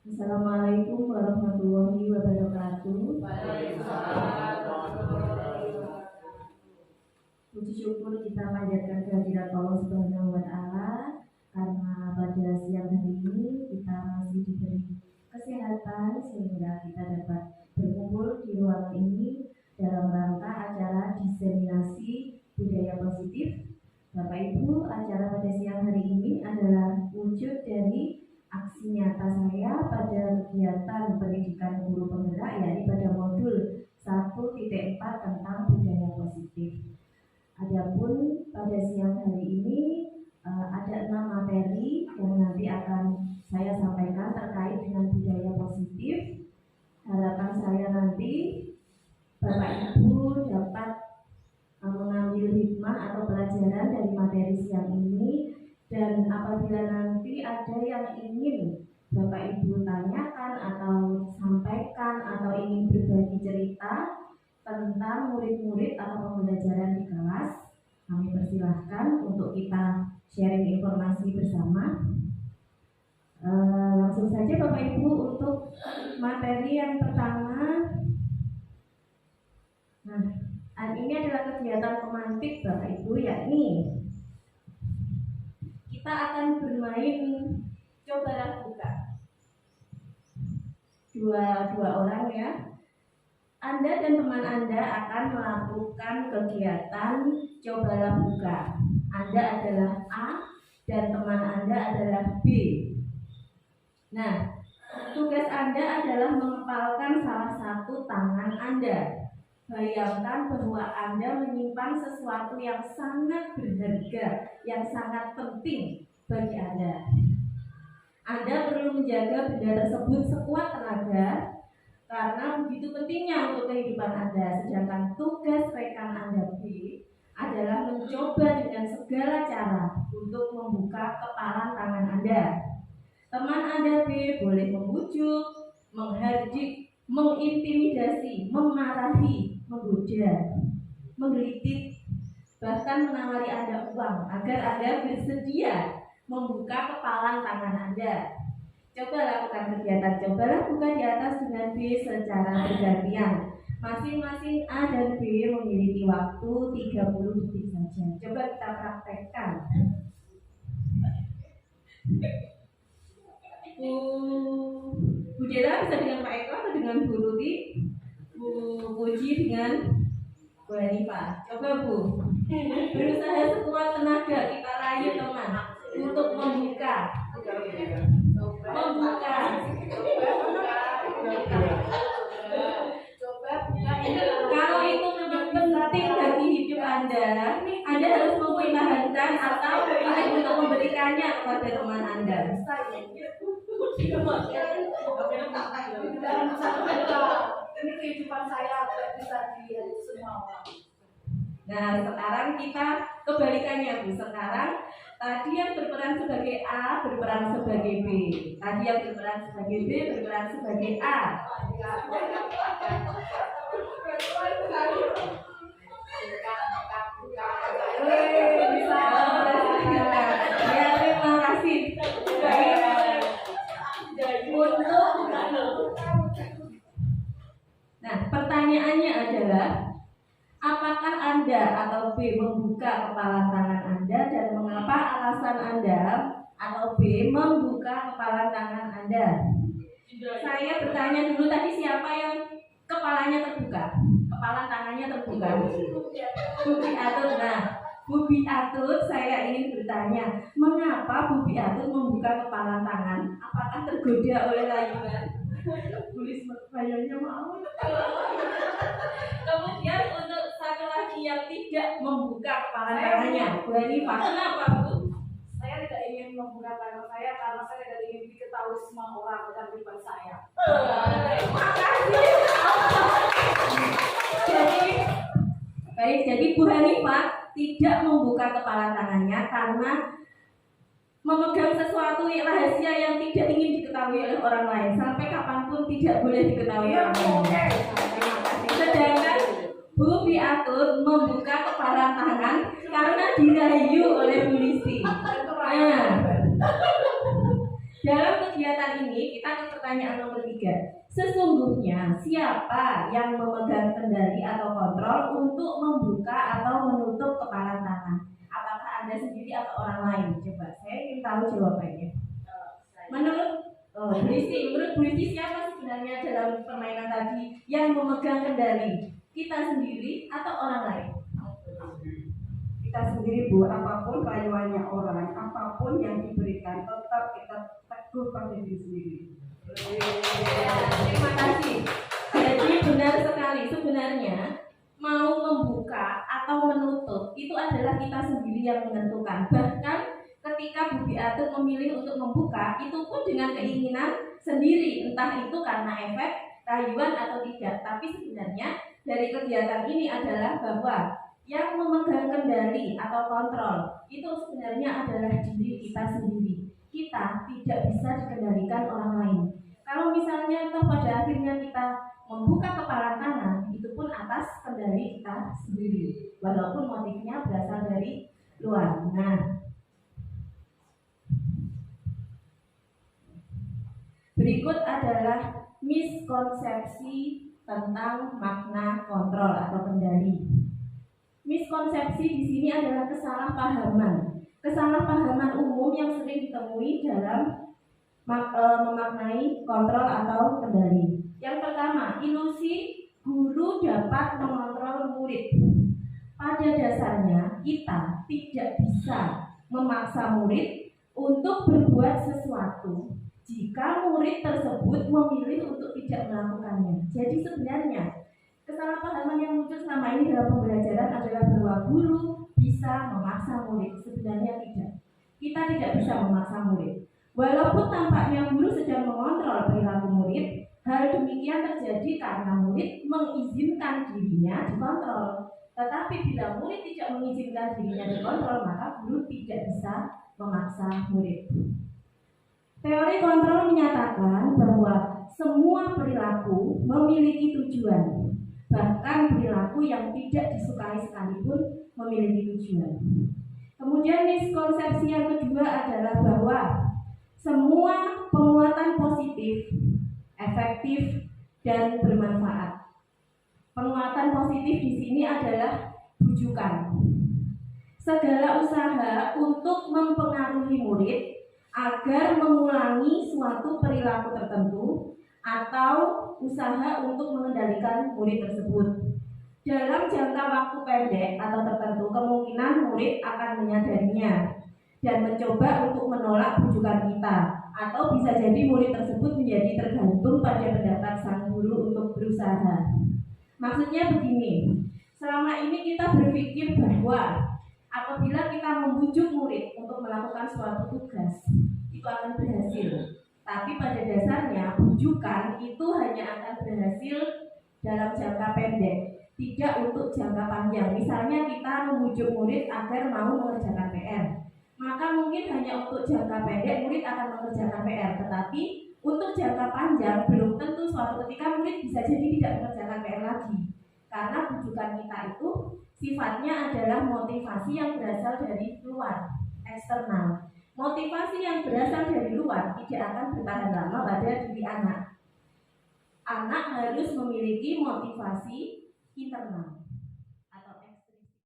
Assalamualaikum warahmatullahi wabarakatuh. Puji syukur kita panjatkan kehadirat Allah Subhanahu wa Ta'ala karena pada siang hari ini kita masih diberi kesehatan sehingga kita dapat berkumpul di ruangan ini dalam rangka acara diseminasi budaya positif. Bapak Ibu, acara pada siang hari ini adalah wujud dari aksi nyata saya pada kegiatan pendidikan guru penggerak, yakni pada modul 1.4 tentang budaya positif. Adapun pada siang hari ini ada 6 materi yang nanti akan saya sampaikan terkait dengan budaya positif. Harapan saya nanti Bapak Ibu dapat mengambil hikmah atau pelajaran dari materi siang ini. Dan apabila nanti ada yang ingin Bapak Ibu tanyakan atau sampaikan atau ingin berbagi cerita tentang murid-murid atau pembelajaran di kelas, kami persilahkan untuk kita sharing informasi bersama. Langsung saja Bapak Ibu untuk materi yang pertama. Nah, ini adalah kegiatan pemantik Bapak Ibu, yakni kita akan bermain cobalah buka. Dua orang ya. Anda dan teman Anda akan melakukan kegiatan cobalah buka. Anda adalah A dan teman Anda adalah B. Nah, tugas Anda adalah mengepalkan salah satu tangan Anda. Bayangkan bahwa Anda menyimpan sesuatu yang sangat berharga, yang sangat penting bagi Anda. Anda perlu menjaga benda tersebut sekuat tenaga karena begitu pentingnya untuk kehidupan Anda. Sedangkan tugas rekan Anda B adalah mencoba dengan segala cara untuk membuka kepalan tangan Anda. Teman Anda B boleh membujuk, menghardik, mengintimidasi, memarahi, menggoda, menggelitik, bahkan menawari Anda uang agar Anda bersedia membuka kepalan tangan Anda. Coba lakukan kegiatan cobalah buka di atas dengan B secara bergantian. Masing-masing A dan B memiliki waktu 30 detik saja. Coba kita praktekkan. Bu Dela bisa dengan Pak Eko atau dengan Bu Ruti? Bu Puji dengan Bu Hanifah. Coba Bu, berusaha sekuat tenaga kita rayu teman untuk membuka. Kalau itu memang penting bagi hidup Anda harus mempertahankan atau untuk memberikannya kepada teman Anda. Ini kehidupan saya bisa dilihat semua orang. Nah, sekarang kita kebalikannya Bu. Sekarang tadi yang berperan sebagai A berperan sebagai B. Tadi yang berperan sebagai B berperan sebagai A. Bisa. Ya, terima kasih. Nah, pertanyaannya adalah, apakah Anda atau B membuka kepalan tangan Anda dan mengapa alasan Anda atau B membuka kepalan tangan Anda? Saya bertanya dulu tadi, siapa yang kepalanya terbuka? Kepalan tangannya terbuka. Bubi Atut. Nah, Bubi Atut, saya ingin bertanya, mengapa Bubi Atut membuka kepalan tangan? Apakah tergoda oleh layunan? Tulis kayaknya mau. Kemudian untuk satu lagi yang tidak membuka kepala tangannya, Bu Hanifah, kenapa Bu? Saya tidak ingin membuka tangan saya karena saya tidak ingin diketahui semua orang tentang kehidupan saya. Terima kasih. Jadi Bu Hanifah tidak membuka kepala tangannya karena memegang sesuatu yang rahasia yang tidak ingin diketahui oleh orang lain, sampai kapanpun tidak boleh diketahui orang lain. Sedangkan Bu Biatun membuka kepala tangan karena dirayu oleh polisi. Nah, Dalam kegiatan ini kita ke pertanyaan nomor 3. Sesungguhnya siapa yang memegang kendali atau kontrol untuk membuka atau menutup kepalan tangan? Apakah Anda sendiri atau orang lain? Coba, saya ingin tahu jawabannya. Menurut Bu Listi siapa sebenarnya dalam permainan tadi yang memegang kendali? Kita sendiri atau orang lain? Kita sendiri, Bu. Apapun rayuannya orang, apapun yang diberikan, tetap kita teguh pada diri sendiri. Ya, terima kasih. Jadi benar sekali, sebenarnya mau membuka atau menutup itu adalah kita sendiri yang menentukan. Bahkan ketika Bu Biatun memilih untuk membuka, itu pun dengan keinginan sendiri, entah itu karena efek rayuan atau tidak. Tapi sebenarnya dari kegiatan ini adalah bahwa yang memegang kendali atau kontrol itu sebenarnya adalah diri kita sendiri. Kita tidak bisa dikendalikan orang lain. Kalau misalnya toh pada akhirnya kita membuka kepalan tangan, itu pun atas kendali kita sendiri, walaupun motifnya berasal dari luar. Nah, berikut adalah miskonsepsi tentang makna kontrol atau kendali. Miskonsepsi di sini adalah kesalahpahaman umum yang sering ditemui dalam memaknai kontrol atau kendali. Yang pertama, ilusi guru dapat mengontrol murid. Pada dasarnya kita tidak bisa memaksa murid untuk berbuat sesuatu jika murid tersebut memilih untuk tidak melakukannya. Jadi sebenarnya kesalahpahaman yang muncul selama ini dalam pembelajaran adalah bahwa guru bisa memaksa murid. Sebenarnya tidak. Kita tidak bisa memaksa murid. Walaupun tampaknya guru sedang mengontrol perilaku murid, hal demikian terjadi karena murid mengizinkan dirinya dikontrol. Tetapi bila murid tidak mengizinkan dirinya dikontrol, maka guru tidak bisa memaksa murid. Teori kontrol menyatakan bahwa semua perilaku memiliki tujuan. Bahkan perilaku yang tidak disukai sekalipun memiliki tujuan. Kemudian miskonsepsi yang kedua adalah bahwa semua penguatan positif, efektif, dan bermanfaat. Penguatan positif di sini adalah bujukan. Segala usaha untuk mempengaruhi murid agar mengulangi suatu perilaku tertentu atau usaha untuk mengendalikan murid tersebut. Dalam jangka waktu pendek atau tertentu, kemungkinan murid akan menyadarinya dan mencoba untuk menolak bujukan kita, atau bisa jadi murid tersebut menjadi tergantung pada pendapat sang guru untuk berusaha. Maksudnya begini, selama ini kita berpikir bahwa apabila kita membujuk murid untuk melakukan suatu tugas, itu akan berhasil. Tapi pada dasarnya bujukan itu hanya akan berhasil dalam jangka pendek, tidak untuk jangka panjang. Misalnya kita membujuk murid agar mau mengerjakan PR, maka mungkin hanya untuk jangka pendek murid akan mengerjakan PR, tetapi untuk jangka panjang belum tentu suatu ketika murid bisa jadi tidak mengerjakan PR lagi. Karena bujukan kita itu sifatnya adalah motivasi yang berasal dari luar, eksternal. Motivasi yang berasal dari luar tidak akan bertahan lama pada diri anak. Anak harus memiliki motivasi internal atau ekstrinsik.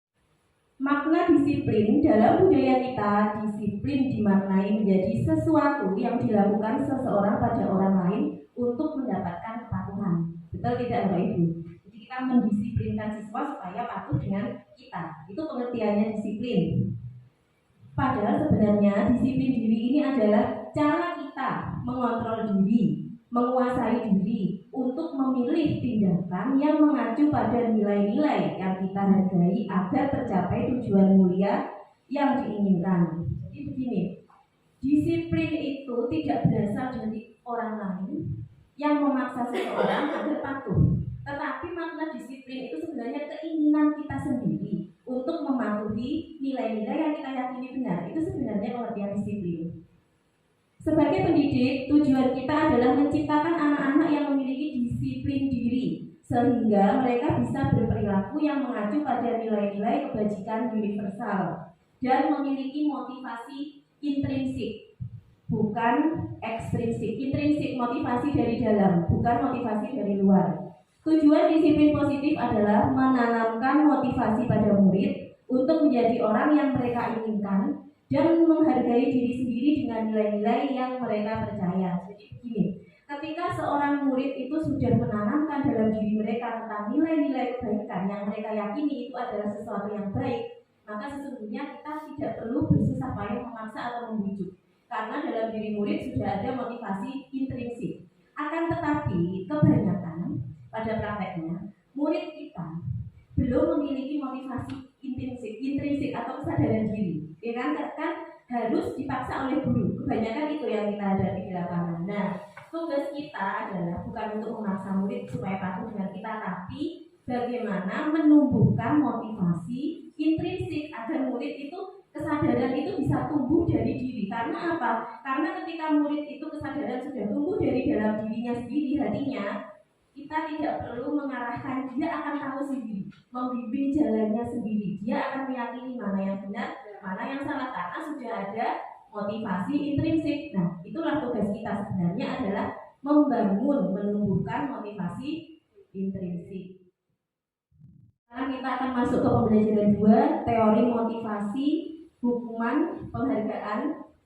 Makna disiplin dalam budaya kita, disiplin dimaknai menjadi sesuatu yang dilakukan seseorang pada orang lain untuk mendapatkan kepatuhan. Betul tidak, Bapak Ibu? Jadi kita mendisiplinkan siswa supaya patuh dengan kita. Itu pengertiannya disiplin. Padahal sebenarnya disiplin diri ini adalah cara kita mengontrol diri, menguasai diri untuk memilih tindakan yang mengacu pada nilai-nilai yang kita hargai agar tercapai tujuan mulia yang diinginkan. Jadi begini, disiplin itu tidak berasal dari orang lain yang memaksa seseorang agar patuh. Tetapi makna disiplin itu sebenarnya keinginan kita sendiri untuk mematuhi nilai-nilai yang kita yakini benar. Itu sebenarnya pengertian disiplin. Sebagai pendidik, tujuan kita adalah menciptakan anak-anak yang memiliki disiplin diri, sehingga mereka bisa berperilaku yang mengacu pada nilai-nilai kebajikan universal dan memiliki motivasi intrinsik. bukan ekstrinsik. Intrinsik, motivasi dari dalam, bukan motivasi dari luar. Tujuan disiplin positif adalah menanamkan motivasi pada murid untuk menjadi orang yang mereka inginkan dan menghargai diri sendiri dengan nilai-nilai yang mereka percaya. Jadi begini, ketika seorang murid itu sudah menanamkan dalam diri mereka tentang nilai-nilai kebaikan yang mereka yakini itu adalah sesuatu yang baik, maka sesungguhnya kita tidak perlu bersusah payah memaksa atau membujuk, karena dalam diri murid sudah ada motivasi intrinsik. Akan tetapi kebanyakan pada prakteknya murid kita belum memiliki motivasi intrinsik atau kesadaran diri, ya kan harus dipaksa oleh guru. Kebanyakan itu yang kita hadapi di lapangan. Nah, tugas kita adalah bukan untuk memaksa murid supaya patuh dengan kita, tapi bagaimana menumbuhkan motivasi intrinsik agar murid itu kesadaran itu bisa tumbuh dari diri. Karena apa? Karena ketika murid itu kesadaran sudah tumbuh dari dalam dirinya sendiri, hatinya, kita tidak perlu mengarahkan, dia akan tahu sendiri, membimbing jalannya sendiri. Dia akan meyakini mana yang benar, mana yang salah, karena sudah ada motivasi intrinsik. Nah, itulah tugas kita sebenarnya adalah membangun, menumbuhkan motivasi intrinsik. Sekarang kita akan masuk ke pembelajaran 2, teori motivasi, hukuman, penghargaan,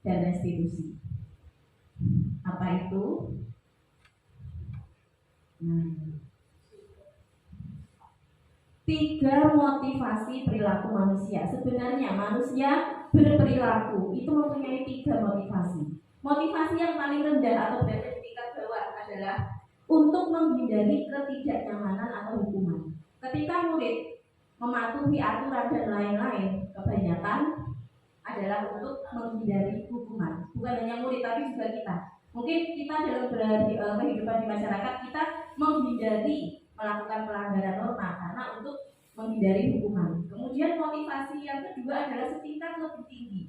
dan restitusi. Apa itu? Tiga motivasi perilaku manusia. Sebenarnya manusia berperilaku itu mempunyai tiga motivasi. Motivasi yang paling rendah atau berada di tingkat bawah adalah untuk menghindari ketidaknyamanan atau hukuman. Ketika murid mematuhi aturan dan lain-lain, kebanyakan adalah untuk menghindari hukuman. Bukan hanya murid, tapi juga kita. Mungkin kita dalam kehidupan di masyarakat, kita menghindari melakukan pelanggaran norma karena untuk menghindari hukuman. Kemudian motivasi yang kedua adalah setingkat lebih tinggi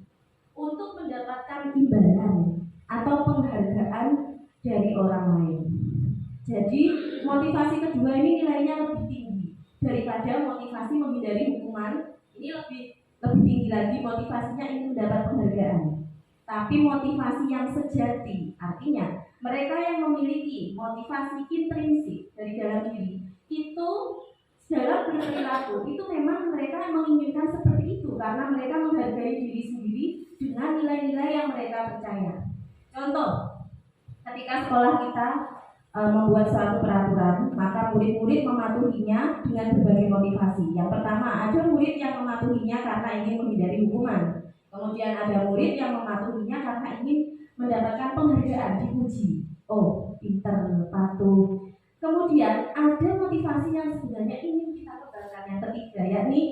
untuk mendapatkan imbalan atau penghargaan dari orang lain. Jadi motivasi kedua ini nilainya lebih tinggi daripada motivasi menghindari hukuman. Ini lebih tinggi lagi, motivasinya ingin mendapat penghargaan. Tapi motivasi yang sejati, artinya mereka yang memiliki motivasi intrinsik dari dalam diri, itu dalam berperilaku itu memang mereka menginginkan seperti itu karena mereka menghargai diri sendiri dengan nilai-nilai yang mereka percaya. Contoh, ketika sekolah kita membuat suatu peraturan, maka murid-murid mematuhinya dengan berbagai motivasi. Yang pertama, ada murid yang mematuhinya karena ingin menghindari hukuman. Kemudian ada murid yang mematuhinya karena ingin mendapatkan penghargaan, dipuji. Oh, pinter, patuh. Kemudian ada motivasi yang sebenarnya ingin kita kembangkan, yang ketiga, yakni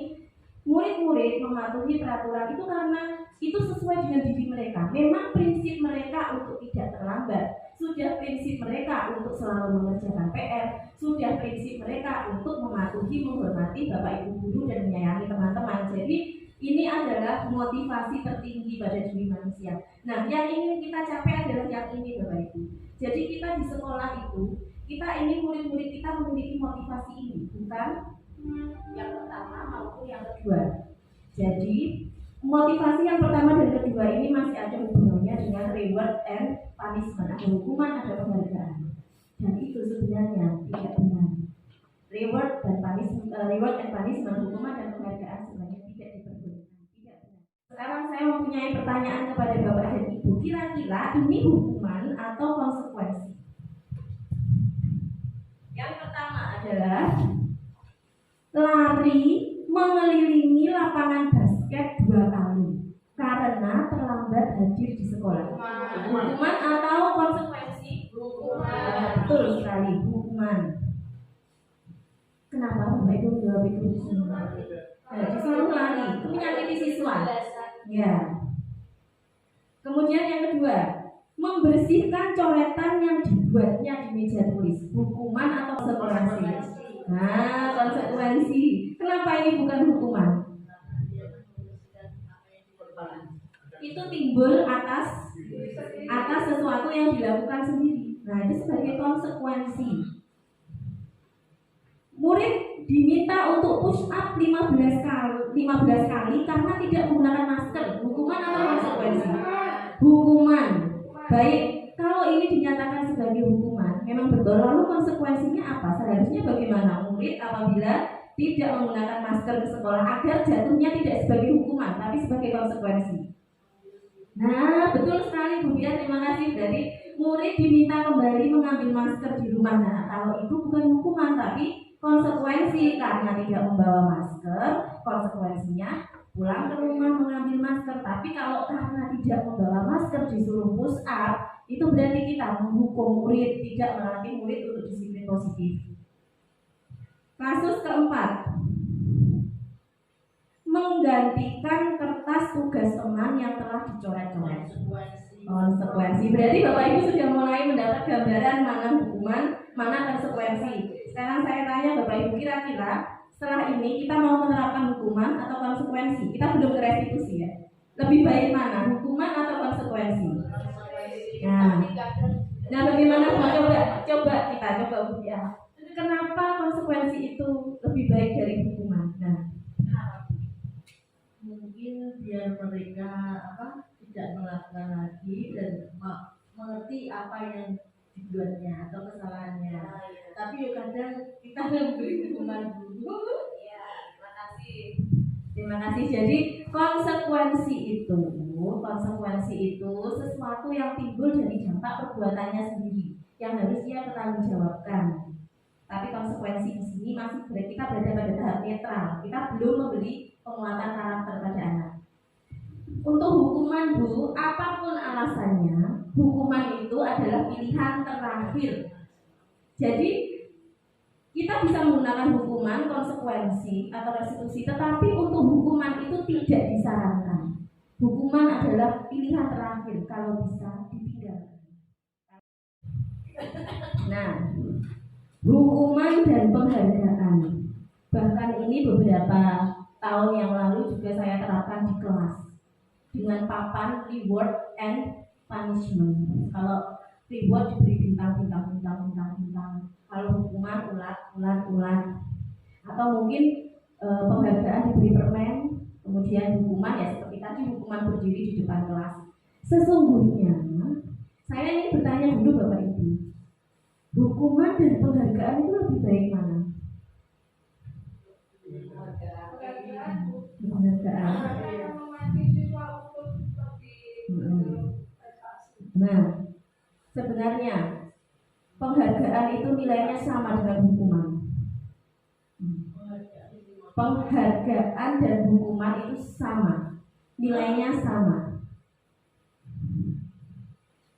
murid-murid mematuhi peraturan itu karena itu sesuai dengan diri mereka. Memang prinsip mereka untuk tidak terlambat, sudah prinsip mereka untuk selalu mengerjakan PR, sudah prinsip mereka untuk mematuhi, menghormati Bapak Ibu guru dan menyayangi teman-teman. Jadi ini adalah motivasi tertinggi pada diri manusia. Nah, yang ingin kita capai adalah yang ini, Bapak Ibu. Jadi kita di sekolah itu, kita ingin murid-murid kita memiliki motivasi ini, bukan yang pertama maupun yang kedua. Jadi motivasi yang pertama dan kedua ini masih ada hubungannya dengan reward and punishment. Ada hukuman, ada penghargaan. Dan itu sebenarnya tidak benar. Reward and punishment, hukuman dan penghargaan sebenarnya tidak diperbolehkan. Tidak benar. Sekarang saya mempunyai pertanyaan kepada Bapak dan Ibu. Kira-kira ini hukuman atau konsekuensi? Yang pertama adalah lari mengelilingi lapangan basket 2 kali karena terlambat hadir di sekolah. Hukuman atau konsekuensi? Hukuman. Betul sekali, hukuman. Kenapa Bapak Ibu jawab itu di sini? Disuruh lari, itu menyakiti siswa. Ya. Kemudian yang kedua, membersihkan coretan yang dibuatnya di meja tulis. Hukuman atau konsekuensi? Nah, konsekuensi. Kenapa ini bukan hukuman? Itu timbul atas sesuatu yang dilakukan sendiri. Nah, itu sebagai konsekuensi. Murid diminta untuk push up 15 kali karena tidak menggunakan masker. Hukuman atau konsekuensi? Hukuman. Baik, kalau ini dinyatakan sebagai hukuman, memang betul. Lalu konsekuensinya apa? Seharusnya bagaimana murid apabila tidak menggunakan masker ke sekolah agar jatuhnya tidak sebagai hukuman, tapi sebagai konsekuensi? Nah, betul sekali Bu Bia, terima kasih. Dari murid diminta kembali mengambil masker di rumah. Nah, kalau itu bukan hukuman, tapi konsekuensi karena tidak membawa masker, konsekuensinya pulang ke rumah mengambil masker. Tapi kalau karena tidak membawa masker disuruh push up, itu berarti kita menghukum murid, tidak melatih murid untuk disiplin positif. Kasus keempat, menggantikan kertas tugas teman yang telah dicoret-coret. Konsekuensi. Berarti Bapak Ibu sudah mulai mendapat gambaran mana hukuman, mana konsekuensi. Sekarang saya tanya Bapak Ibu, kira-kira setelah ini kita mau menerapkan hukuman atau konsekuensi? Kita belum ke restitusi ya. Lebih baik mana, hukuman atau konsekuensi? Nah bagaimana? Coba Bu ya. Kenapa konsekuensi itu lebih baik dari hukuman? Nah, mungkin biar mereka tidak melakukan lagi dan mengerti apa yang dibuatnya atau kesalahannya. Tapi kadang kita memberi hukuman dulu. Ya, terima kasih. Jadi konsekuensi itu sesuatu yang timbul dari dampak perbuatannya sendiri yang harus ia bertanggungjawabkan. Tapi konsekuensi di sini masih kita berada pada tahap netral. Kita belum memberi penguatan karakter pada anak. Untuk hukuman Bu, apapun alasannya, hukuman itu adalah pilihan terakhir. Jadi kita bisa menggunakan hukuman, konsekuensi atau restitusi, tetapi untuk hukuman itu tidak disarankan. Hukuman adalah pilihan terakhir kalau bisa ditinggalkan. Nah, hukuman dan penghargaan. Bahkan ini beberapa tahun yang lalu juga saya terapkan di kelas dengan papan reward and punishment. Kalau reward diberi bintang. Kalau hukuman ulat. Atau mungkin penghargaan diberi permen. Kemudian hukuman ya seperti tadi, hukuman berdiri di depan kelas. Sesungguhnya saya ini bertanya dulu Bapak Ibu, hukuman dan penghargaan itu lebih baik mana? Penghargaan. Nah, sebenarnya penghargaan itu nilainya sama dengan hukuman. Penghargaan dan hukuman itu sama, nilainya sama.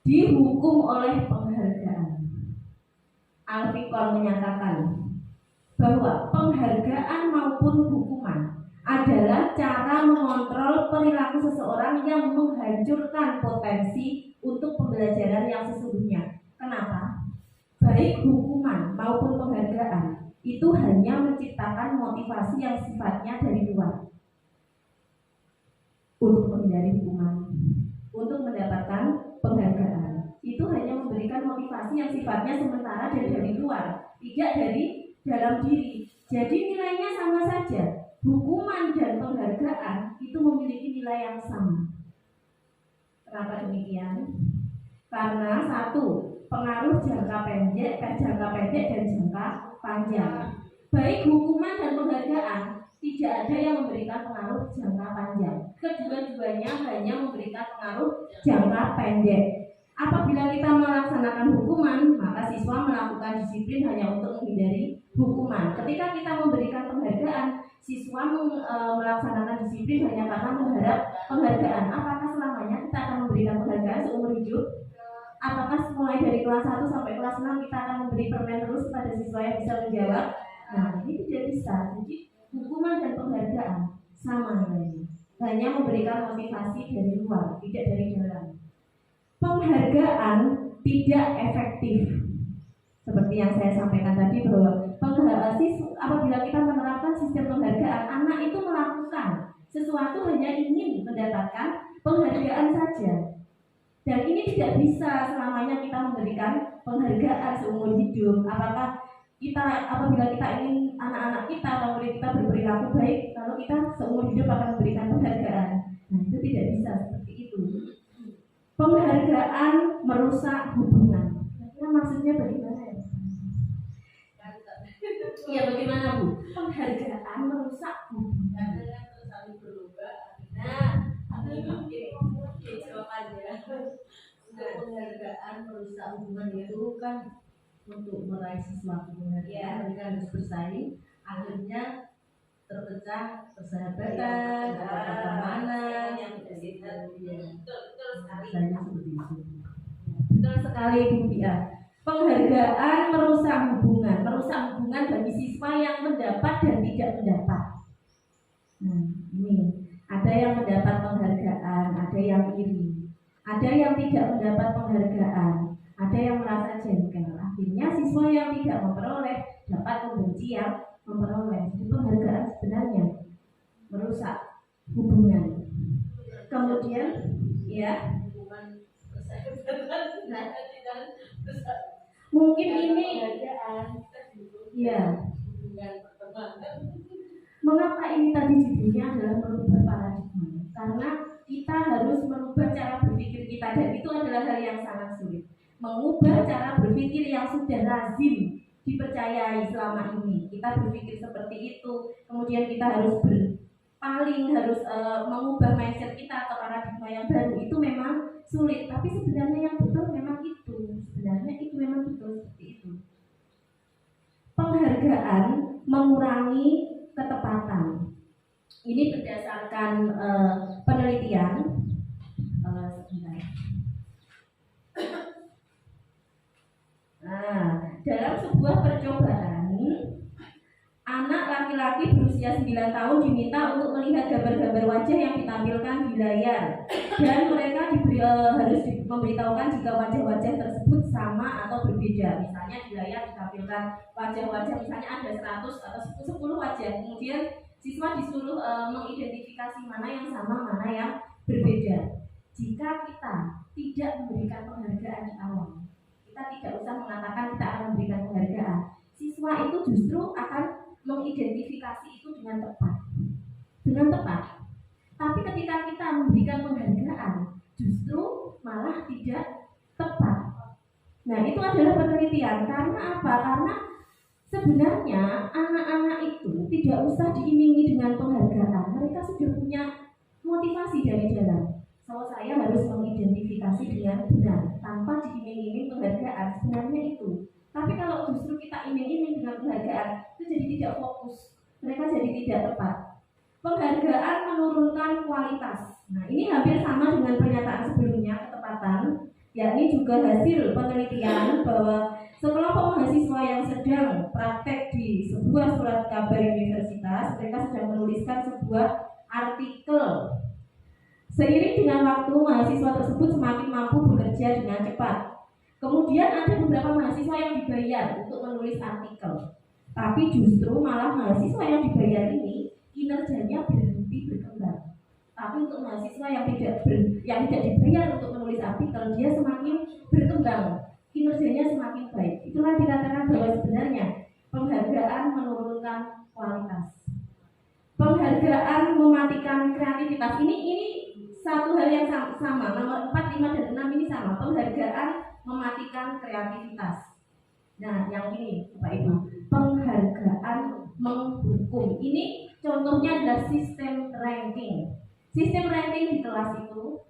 Dihukum oleh penghargaan. Alfikon menyatakan bahwa penghargaan maupun hukuman adalah cara mengontrol perilaku seseorang yang menghancurkan potensi untuk pembelajaran yang sesungguhnya. Kenapa? Baik hukuman maupun penghargaan itu hanya menciptakan motivasi yang sifatnya dari luar untuk menghindari hukuman, untuk mendapatkan penghargaan. Itu hanya memberikan motivasi yang sifatnya sementara dan dari luar, tidak dari dalam diri. Jadi nilainya sama saja. Hukuman dan penghargaan itu memiliki nilai yang sama. Kenapa demikian? Karena satu, pengaruh jangka pendek dan jangka panjang. Baik hukuman dan penghargaan tidak ada yang memberikan pengaruh jangka panjang. Kedua-duanya hanya memberikan pengaruh jangka pendek. Apabila kita melaksanakan hukuman, maka siswa melakukan disiplin hanya untuk menghindari hukuman. Ketika kita memberikan penghargaan, siswa melaksanakan disiplin hanya karena mengharap penghargaan. Apakah selamanya kita akan memberikan penghargaan seumur hidup? Apakah mulai dari kelas 1 sampai kelas 6 kita akan memberi permen terus kepada siswa yang bisa menjawab? Nah, ini tidak bisa. Jadi hukuman dan penghargaan sama nilainya, hanya memberikan motivasi dari luar, tidak dari dalam. Penghargaan tidak efektif. Seperti yang saya sampaikan tadi bahwa apabila kita menerapkan sistem penghargaan, anak itu melakukan sesuatu hanya ingin mendapatkan penghargaan saja. Dan ini tidak bisa selamanya kita memberikan penghargaan seumur hidup. Apabila kita ingin anak-anak kita atau murid kita berperilaku baik, lalu kita seumur hidup akan memberikan penghargaan. Nah, itu tidak bisa seperti itu. Penghargaan merusak hubungan. Kira maksudnya bagaimana ya? Iya, bagaimana Bu? Penghargaan merusak hubungan. Karena kan terus saling berlomba. Nah, ini jawabannya. Untuk penghargaan merusak hubungan itu kan untuk meraih sesuatu penghargaan mereka harus bersaing, akhirnya terpecah persahabatan, pertemanan, yang Betul sekali Bu Bia. Penghargaan merusak hubungan bagi siswa yang mendapat dan tidak mendapat. Nah, ini ada yang mendapat penghargaan, ada yang iri, ada yang tidak mendapat penghargaan, ada yang merasa jengkel. Akhirnya siswa yang tidak memperoleh dapat membenci yang memperoleh. Jadi penghargaan sebenarnya merusak hubungan. Kemudian, ya, hubungan persahabatan, mungkin ini, ya, hubungan pertemanan. mengapa ini tadi judulnya adalah merubah paradigma? Karena kita harus merubah cara berpikir kita, dan itu adalah hal yang sangat sulit. Mengubah cara berpikir yang sudah lazim dipercayai selama ini. Kita berpikir seperti itu, kemudian kita harus mengubah mindset kita atau paradigma yang baru. Itu memang sulit, tapi sebenarnya yang betul memang itu. Sebenarnya itu memang betul seperti itu. Penghargaan mengurangi ketepatan. Ini berdasarkan penelitian. Sebentar. Nah, dalam sebuah percobaan, anak laki-laki berusia 9 tahun diminta untuk melihat gambar-gambar wajah yang ditampilkan di layar, dan mereka harus memberitahukan jika wajah-wajah tersebut sama atau berbeda. Misalnya di layar ditampilkan wajah-wajah, misalnya ada 100 atau 10 wajah, kemudian siswa disuruh mengidentifikasi mana yang sama, mana yang berbeda. Jika kita tidak memberikan penghargaan di awal, kita tidak usah mengatakan kita akan memberikan penghargaan, siswa itu justru akan mengidentifikasi itu dengan tepat. Tapi ketika kita memberikan penghargaan, justru malah tidak tepat. Nah, itu adalah penelitian. Karena apa? Karena sebenarnya anak-anak itu tidak usah diiming-imingi dengan penghargaan. Mereka sudah punya motivasi dari dalam. So, saya harus mengidentifikasi dengan benar tanpa diiming-imingi penghargaan. Sebenarnya itu. Tapi kalau justru kita iming-iming dengan penghargaan, itu jadi tidak fokus. Mereka jadi tidak tepat. Penghargaan menurunkan kualitas. Nah, ini hampir sama dengan pernyataan sebelumnya, ketepatan. Yakni juga hasil penelitian bahwa sekelompok mahasiswa yang sedang praktek di sebuah surat kabar universitas, mereka sedang menuliskan sebuah artikel. Seiring dengan waktu, mahasiswa tersebut semakin mampu bekerja dengan cepat. Kemudian ada beberapa mahasiswa yang dibayar untuk menulis artikel, tapi justru malah mahasiswa yang dibayar ini kinerjanya berhenti berkembang. Tapi untuk mahasiswa yang tidak dibayar untuk menulis artikel, dia semakin berkembang, kinerjanya semakin baik. Itulah dikatakan bahwa sebenarnya penghargaan menurunkan kualitas. Penghargaan mematikan kreativitas. Ini satu hal yang sama. Nomor 4, 5, dan 6 ini sama. Penghargaan mematikan kreativitas. Nah, yang ini Bapak Ibu, penghargaan menghukum. Ini contohnya adalah sistem ranking. Sistem ranking di kelas itu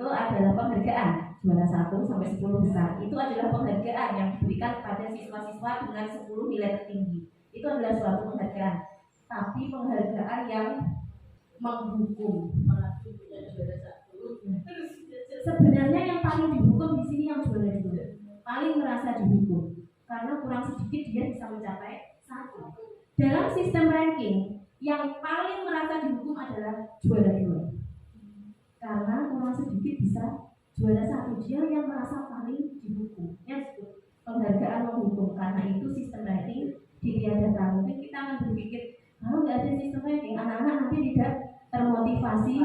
adalah penghargaan. Juara 1 sampai 10 besar. Itu adalah penghargaan yang diberikan kepada siswa-siswa dengan 10 nilai tertinggi. Itu adalah suatu penghargaan. Tapi penghargaan yang menghukum. Sebenarnya yang paling dihukum di sini yang juara 2. Paling merasa dihukum. Karena kurang sedikit dia bisa mencapai 1. Dalam sistem ranking, yang paling merasa dihukum adalah juara 2. Karena kurang sedikit bisa juara 1. Dia yang merasa paling dihukum. Ya, penghargaan menghukum. Karena itu sistem ranking ditiadakan. Mungkin kita akan berpikir, kalau nggak ada sistem ranking, anak-anak nanti tidak termotivasi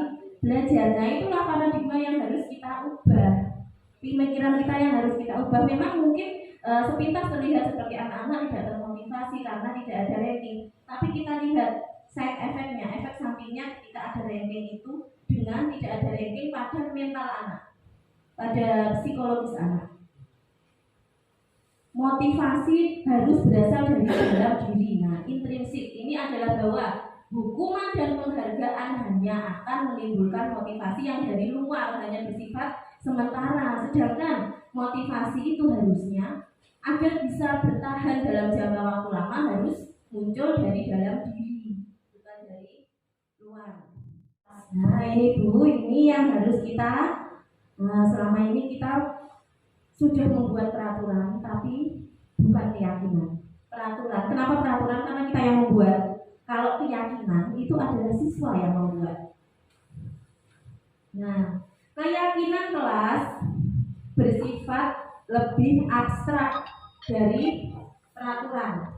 belajar. Nah, itulah paradigma yang harus kita ubah. Pemikiran kita yang harus kita ubah. Memang mungkin sepintas terlihat seperti anak-anak tidak termotivasi karena tidak ada ranking. Tapi kita lihat side efeknya, efek sampingnya ketika ada ranking itu dengan tidak ada ranking pada mental anak. pada psikologis anak. Motivasi harus berasal dari dalam diri. Nah, intrinsik ini adalah bahwa hukuman dan penghargaan hanya akan menimbulkan motivasi yang dari luar, hanya bersifat sementara. Sedangkan motivasi itu harusnya agar bisa bertahan dalam jangka waktu lama harus muncul dari dalam diri, bukan dari luar. Nah ini Bu, ini yang harus kita selama ini kita sudah membuat peraturan, tapi bukan keyakinan. Peraturan, kenapa peraturan? Karena kita yang membuat. Kalau keyakinan itu adalah siswa yang membuat. Nah, keyakinan kelas bersifat lebih abstrak dari peraturan.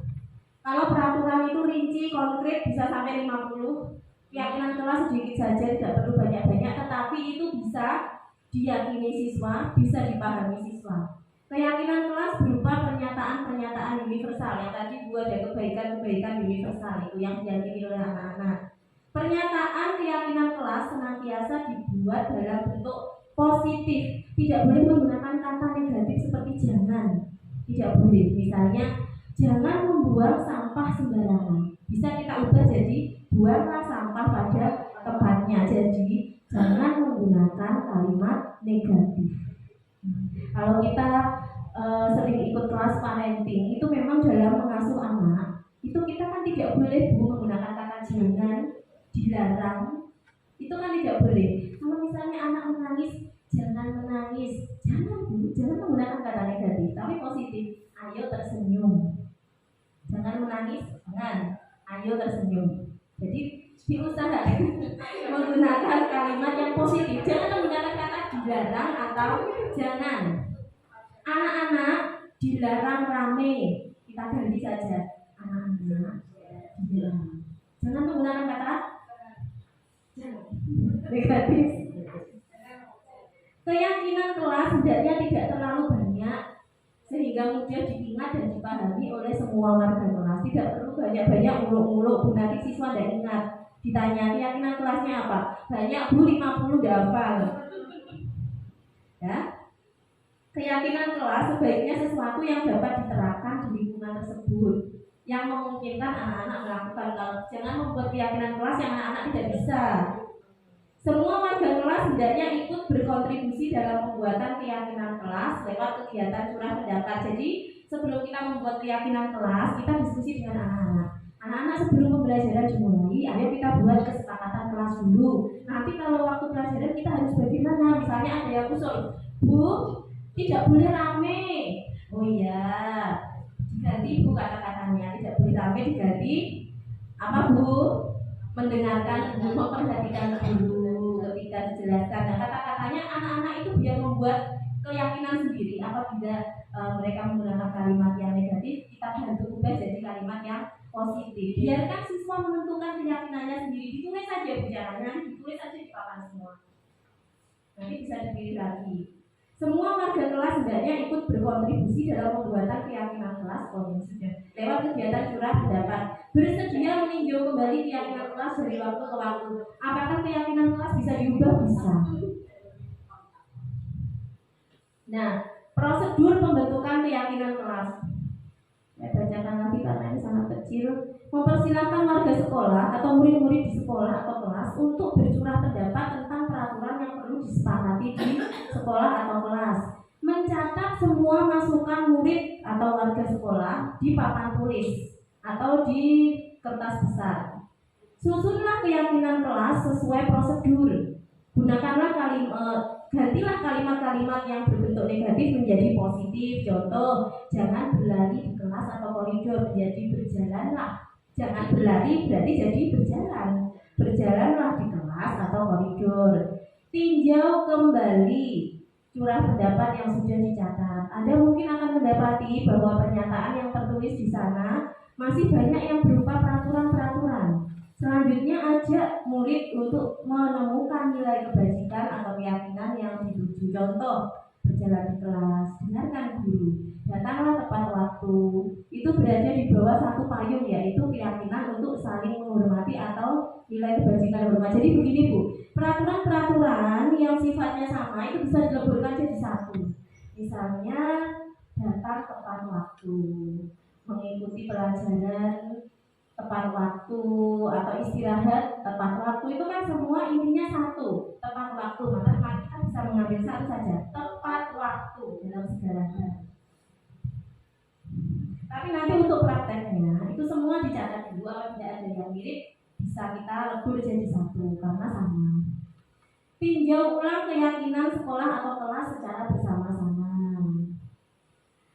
Kalau peraturan itu rinci, konkret, bisa sampai 50. Keyakinan kelas sedikit saja, tidak perlu banyak-banyak, tetapi itu bisa diyakini siswa, bisa dipahami siswa. Keyakinan kelas berupa pernyataan-pernyataan universal. Yang tadi buat ada kebaikan-kebaikan universal itu yang diyakini oleh anak-anak. Pernyataan keyakinan kelas senantiasa dibuat dalam bentuk positif. Tidak boleh menggunakan kata negatif seperti jangan. Tidak boleh. Misalnya, jangan membuang sampah sembarangan. Bisa kita ubah jadi buanglah sampah pada tempatnya. Jadi jangan menggunakan kalimat negatif. Kalau kita sering ikut kelas parenting, itu memang dalam mengasuh anak, itu kita kan tidak boleh menggunakan kata jangan, dilarang. Itu kan tidak boleh. Kalau misalnya anak menangis, jangan menangis. Jangan menggunakan kata negatif, tapi positif. Ayo tersenyum. Jangan menangis, jangan. Ayo tersenyum. Jadi diusahakan menggunakan kalimat yang positif. Jangan menggunakan kata dilarang atau jangan. Anak-anak dilarang rame. Kita ganti saja. Anak-anak dilarang. Jangan menggunakan kata negatif. Keyakinan kelas hendaknya tidak terlalu banyak sehingga mudah diingat dan dipahami oleh semua warga kelas. Tidak perlu banyak-banyak muluk-muluk. Bu, nanti siswa tidak ingat. Ditanya keyakinan kelasnya apa? Banyak Bu, 50 hafal. Ya. Keyakinan kelas sebaiknya sesuatu yang dapat diterapkan di lingkungan tersebut, yang memungkinkan anak-anak melakukan. Kalau jangan membuat keyakinan kelas yang anak-anak tidak bisa. Semua warga kelas hendaknya ikut berkontribusi dalam pembuatan keyakinan kelas lewat kegiatan curah pendapat. Jadi sebelum kita membuat keyakinan kelas, kita diskusi dengan anak-anak. Anak-anak sebelum pembelajaran dimulai, ayo kita buat kesepakatan kelas dulu. Nanti kalau waktu pelajaran kita harus bagaimana? Misalnya ada yang usul, Bu, tidak boleh rame. Oh iya, diganti Bu kata-katanya. Tidak boleh rame, diganti apa Bu? Mendengarkan guru, memperhatikan guru ketika dijelaskan. Nah, kata-katanya anak-anak itu biar membuat keyakinan sendiri. Apabila mereka menggunakan kalimat yang negatif, kita bantu ubah jadi kalimat yang positif. Biarkan siswa menentukan keyakinannya sendiri. Ditulis saja bicaranya, ditulis saja di papan semua. Nanti bisa dipilih lagi. Semua warga kelas hendaknya ikut berkontribusi dalam pembuatan keyakinan kelas lewat kegiatan curah pendapat. Bersedia meninjau kembali keyakinan kelas dari waktu ke waktu. Apakah keyakinan kelas bisa diubah? Bisa. Nah, prosedur pembentukan keyakinan kelas. Saya bacakan lagi karena ini sangat kecil. Mempersilahkan warga sekolah atau murid-murid di sekolah atau kelas untuk bercurah pendapat tentang peraturan yang perlu disepakati di sekolah atau kelas. Mencatat semua masukan murid atau warga sekolah di papan tulis atau di kertas besar. Susunlah keyakinan kelas sesuai prosedur. Gunakanlah gantilah kalimat-kalimat yang berbentuk negatif menjadi positif. Contoh, jangan berlari di kelas atau koridor, menjadi berjalanlah. Jangan berlari berarti jadi berjalan. Berjalanlah di kelas atau koridor. Tinjau kembali curah pendapat yang sudah dicatat. Anda mungkin akan mendapati bahwa pernyataan yang tertulis di sana masih banyak yang berupa peraturan-peraturan. Selanjutnya ajak murid untuk menemukan nilai kebajikan atau keyakinan yang dituju. Contoh, berjalan di kelas, dengarkan guru, datanglah tepat waktu, waktu itu berada di bawah satu payung, yaitu keyakinan untuk saling menghormati atau nilai kebajikan hormat. Jadi begini Bu, peraturan-peraturan yang sifatnya sama itu bisa dileburkan jadi satu. Misalnya datang tepat waktu, mengikuti pelajaran tepat waktu, atau istirahat tepat waktu, itu kan semua intinya satu, tepat waktu. Maka kita bisa mengambil satu saja, tepat waktu dalam segala hal. Tapi nanti untuk prakteknya itu semua dicatat dulu, kalau tidak ada yang mirip bisa kita lebur jadi satu karena sama. Tinjau ulang keyakinan sekolah atau kelas secara bersama-sama.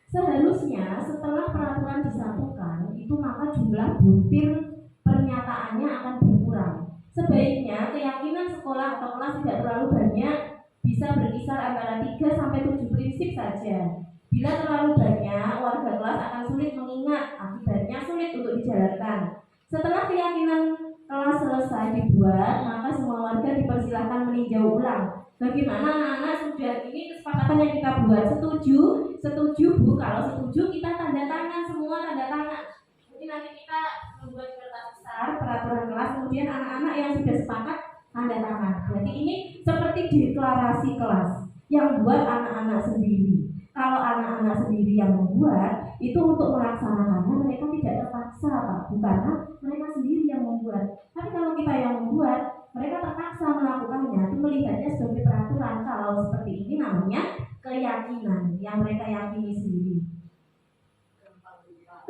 Seharusnya setelah peraturan disatukan itu maka jumlah butir pernyataannya akan berkurang. Sebaiknya keyakinan sekolah atau kelas tidak terlalu banyak, bisa berkisar antara 3 sampai 7 prinsip saja. Bila terlalu banyak, warga kelas akan sulit mengingat, akibatnya sulit untuk dijalankan. Setelah keyakinan kelas selesai dibuat, maka semua warga dipersilahkan meninjau ulang. Bagaimana anak-anak sudah ini kesepakatan yang kita buat, setuju? Setuju Bu, kalau setuju kita tanda tangan, semua tanda tangan. Jadi nanti kita membuat kertas besar peraturan kelas, kemudian anak-anak yang sudah sepakat tanda tangan. Berarti ini seperti deklarasi kelas yang buat anak-anak sendiri. Kalau anak-anak sendiri yang membuat, itu untuk melaksanakannya mereka tidak terpaksa Pak, karena mereka sendiri yang membuat. Tapi kalau kita yang membuat, mereka terpaksa melakukannya, itu melihatnya sebagai peraturan. Kalau seperti ini namanya keyakinan yang mereka yakini sendiri.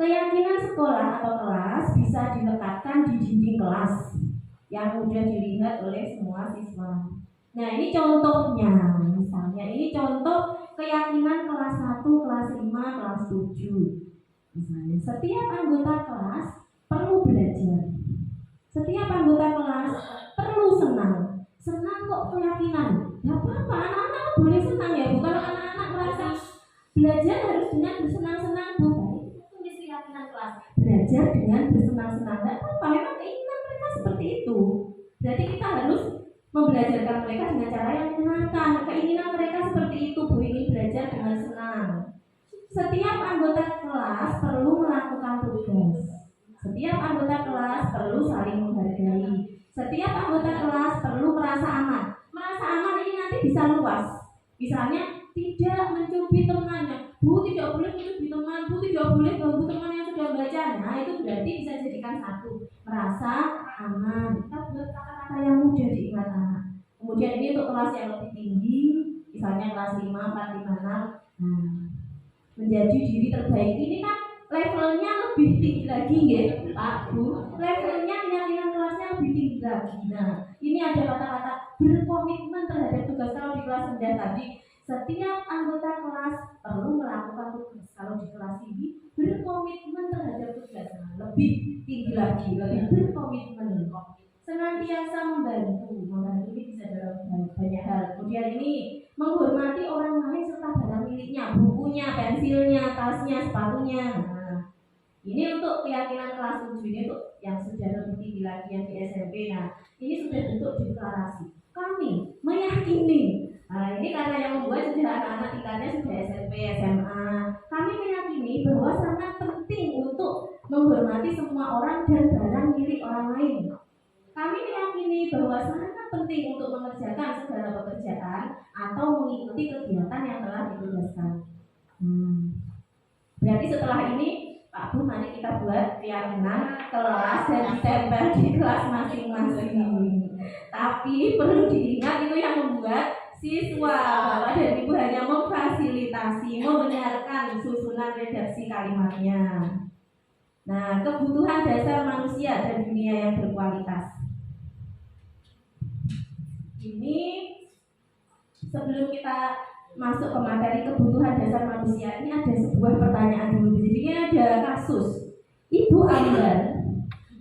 Keyakinan sekolah atau kelas bisa dilekatkan di dinding kelas yang mudah dilihat oleh semua siswa. Nah ini contohnya, misalnya ini contoh keyakinan kelas 1, kelas 5, kelas 7. Misalnya setiap anggota kelas perlu belajar. Setiap anggota kelas perlu senang. Senang kok keyakinan. Ya apa-apa, anak-anak boleh senang ya Bu. Kalau anak-anak merasa belajar harus dengan bersenang-senang Bu. Itu tulis keyakinan kelas. Belajar dengan bersenang-senang. Tidak apa-apa, memang keinginan mereka seperti itu. Berarti kita harus membelajarkan mereka dengan cara yang menyenangkan. Keinginan mereka seperti itu Bu, ingin belajar dengan senang. Setiap anggota kelas perlu melakukan tugas. Setiap anggota kelas perlu saling menghargai. Setiap anggota kelas perlu merasa aman. Merasa aman ini nanti bisa luas. Misalnya tidak mencubit temannya. Bu tidak boleh mencubit teman. Bu tidak boleh ganggu teman yang sudah baca. Nah itu berarti bisa dijadikan satu. Merasa aman. Kita buat kata-kata yang mudah diingat anak. Kemudian ini untuk kelas yang lebih tinggi, misalnya kelas 5, 4, 5, 6. Nah, menjadi diri terbaik ini kan levelnya lebih tinggi lagi ya Pak Bu. Levelnya keyakinan kelasnya lebih tinggi lagi. Nah ini ada kata-kata berkomitmen terhadap tugas. Kalau di kelas rendah tadi setiap anggota kelas perlu melakukan tugas. Kalau di kelas ini berkomitmen terhadap tugas. Nah, lebih tinggi lagi, lebih berkomitmen. Senantiasa membantu ini bisa dalam banyak hal. Kemudian ini menghormati orang lain serta barang miliknya, bukunya, pensilnya, tasnya, sepatunya. Nah, ini untuk keyakinan kelas 7, ini untuk yang sudah lebih tinggi lagi yang di SMP. Nah, ini sudah bentuk deklarasi. Kami meyakini. Nah, ini karena yang membuat sudah anak-anak tingkatnya sudah SMP, SMA. Kami meyakini bahwa sangat penting untuk menghormati semua orang dan barang milik orang lain. Kami meyakini bahwa sangat penting untuk mengerjakan segala pekerjaan atau mengikuti kegiatan yang telah ditugaskan. Berarti setelah ini Pak Bu, mari kita buat keyakinan kelas dan ditempel di kelas masing-masing. Tapi perlu diingat itu yang membuat siswa. Bapak dan Ibu hanya memfasilitasi, membenarkan susunan redaksi kalimatnya. Nah, kebutuhan dasar manusia dan dunia yang berkualitas. Ini sebelum kita masuk ke materi kebutuhan dasar manusia, ini ada sebuah pertanyaan dulu. Jadi ini ada kasus Ibu Ambar,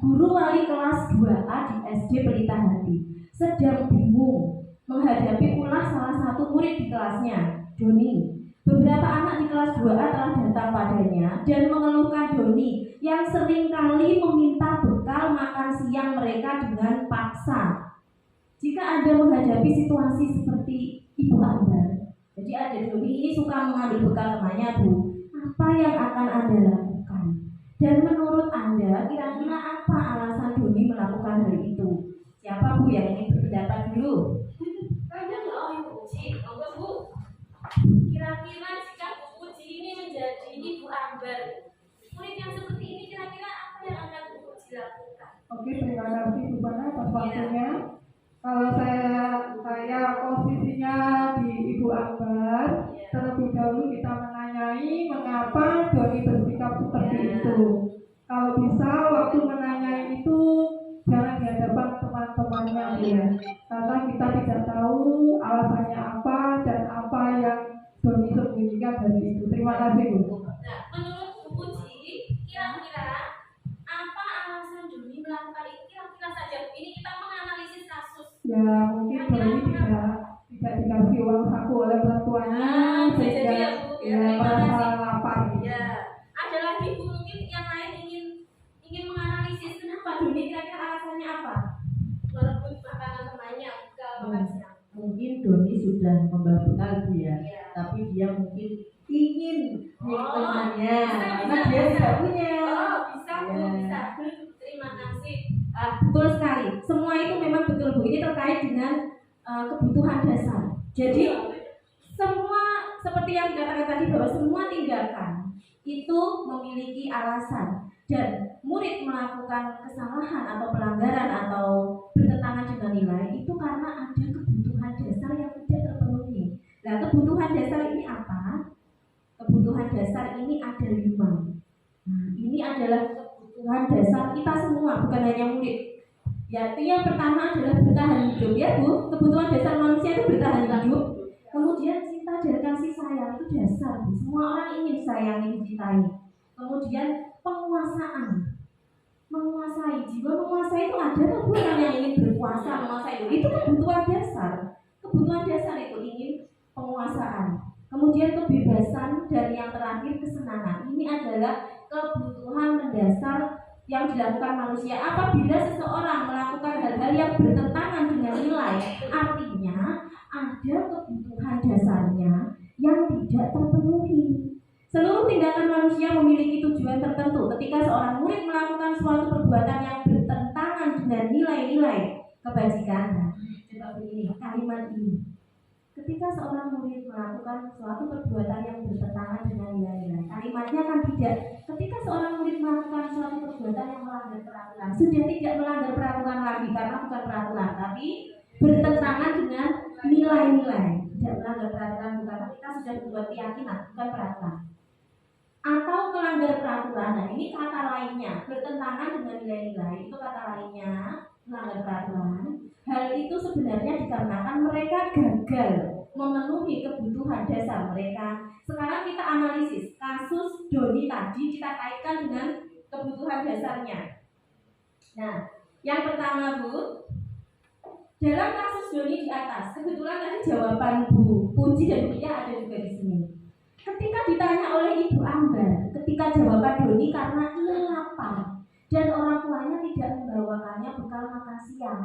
guru wali kelas 2A di SD Pelita Hati, sedang bingung menghadapi ulah salah satu murid di kelasnya, Doni. Beberapa anak di kelas 2A telah datang padanya dan mengeluhkan Doni yang seringkali meminta bekal makan siang mereka dengan paksa. Jika Anda menghadapi situasi seperti Ibu Ambar, jadi ada Doni ini suka mengambil bekal temannya Bu, apa yang akan Anda lakukan? Dan menurut Anda, kira-kira apa alasan Doni melakukan hal itu? Siapa Bu yang ingin berpendapat dulu? Ada nggak Ibu Uci? Enggak Bu. Kira-kira jika Bu Uci ini menjadi Ibu Ambar, murid yang seperti ini kira-kira apa yang akan Bu Uci lakukan? Oke, terima kasih Bu Pana atas waktunya. Kalau saya posisinya di Ibu Ambar, terlebih dahulu kita menanyai mengapa Doni bersikap seperti itu. Kalau bisa waktu menanyai itu jangan di hadapan teman-temannya ya, karena kita tidak tahu alasannya apa dan apa yang Doni sembunyikan dari itu. Terima kasih Bu. Nah, menurut Bu Uci, kira-kira apa alasan Doni melakukan itu? Kira-kira saja Bu, ini kita menganalisis kasus. Ya mungkin Doni tidak dikasih uang saku oleh orang tuanya Bisa jadi ya Bu. ya merasa lapar. Ya, ada lagi Bu mungkin yang lain ingin menganalisis kenapa Doni kira-kira alasannya apa? Merebut makanan temannya ke makan siang. Mungkin Doni sudah membawa bekal Bu ya, Iya. tapi dia mungkin ingin temannya karena dia bisa. tidak punya. Oh, bisa Bu, Ya. bisa. Terima kasih. Betul sekali. Semua itu memang betul Bu. Ini terkait dengan kebutuhan dasar. Jadi semua seperti yang dikatakan tadi bahwa semua tindakan itu memiliki alasan dan murid melakukan kesalahan atau pelanggaran atau bertentangan dengan nilai itu karena ada kebutuhan dasar yang tidak terpenuhi. Nah, kebutuhan dasar ini apa? Kebutuhan dasar ini ada 5. Nah, ini adalah kebutuhan dasar kita semua, bukan hanya murid. Yaitu yang pertama adalah bertahan hidup ya Bu. Kebutuhan dasar manusia itu bertahan hidup. Kemudian cinta dan kasih sayang itu dasar Bu. Semua orang ingin disayangi, dicintai. Kemudian penguasaan, menguasai. Jiwa menguasai itu ada tuh Bu, orang yang ingin berkuasa, menguasai itu kebutuhan dasar. Kebutuhan dasar itu ingin penguasaan. Kemudian kebebasan dan yang terakhir kesenangan. Ini adalah kebutuhan mendasar yang dilakukan manusia. Apabila seseorang melakukan hal-hal yang bertentangan dengan nilai, artinya ada kebutuhan dasarnya yang tidak terpenuhi. Seluruh tindakan manusia memiliki tujuan tertentu. Ketika seorang murid melakukan suatu perbuatan yang bertentangan dengan nilai-nilai kebajikan, nah, coba begini kalimat ini. Ketika seorang murid melakukan suatu perbuatan yang bertentangan dengan nilai-nilai, kalimatnya kan tidak. Ketika seorang murid melakukan suatu perbuatan yang melanggar peraturan, sudah tidak melanggar peraturan lagi karena bukan peraturan, tapi bertentangan dengan nilai-nilai. Tidak melanggar peraturan bukan, kita sudah membuat keyakinan bukan peraturan. Atau melanggar peraturan. Nah, ini kata lainnya, bertentangan dengan nilai-nilai itu kata lainnya, melanggar peraturan. Hal itu sebenarnya dikarenakan mereka gagal memenuhi kebutuhan dasar mereka. Sekarang kita analisis kasus Doni tadi, kita kaitkan dengan kebutuhan dasarnya. Nah, yang pertama Bu, dalam kasus Doni di atas, kebetulan tadi jawaban Bu Puji dan Bu Tia ada juga di sini. Ketika ditanya oleh Ibu Ambar, ketika jawaban Doni karena ia lapar dan orang tuanya tidak membawakannya bekal makan siang,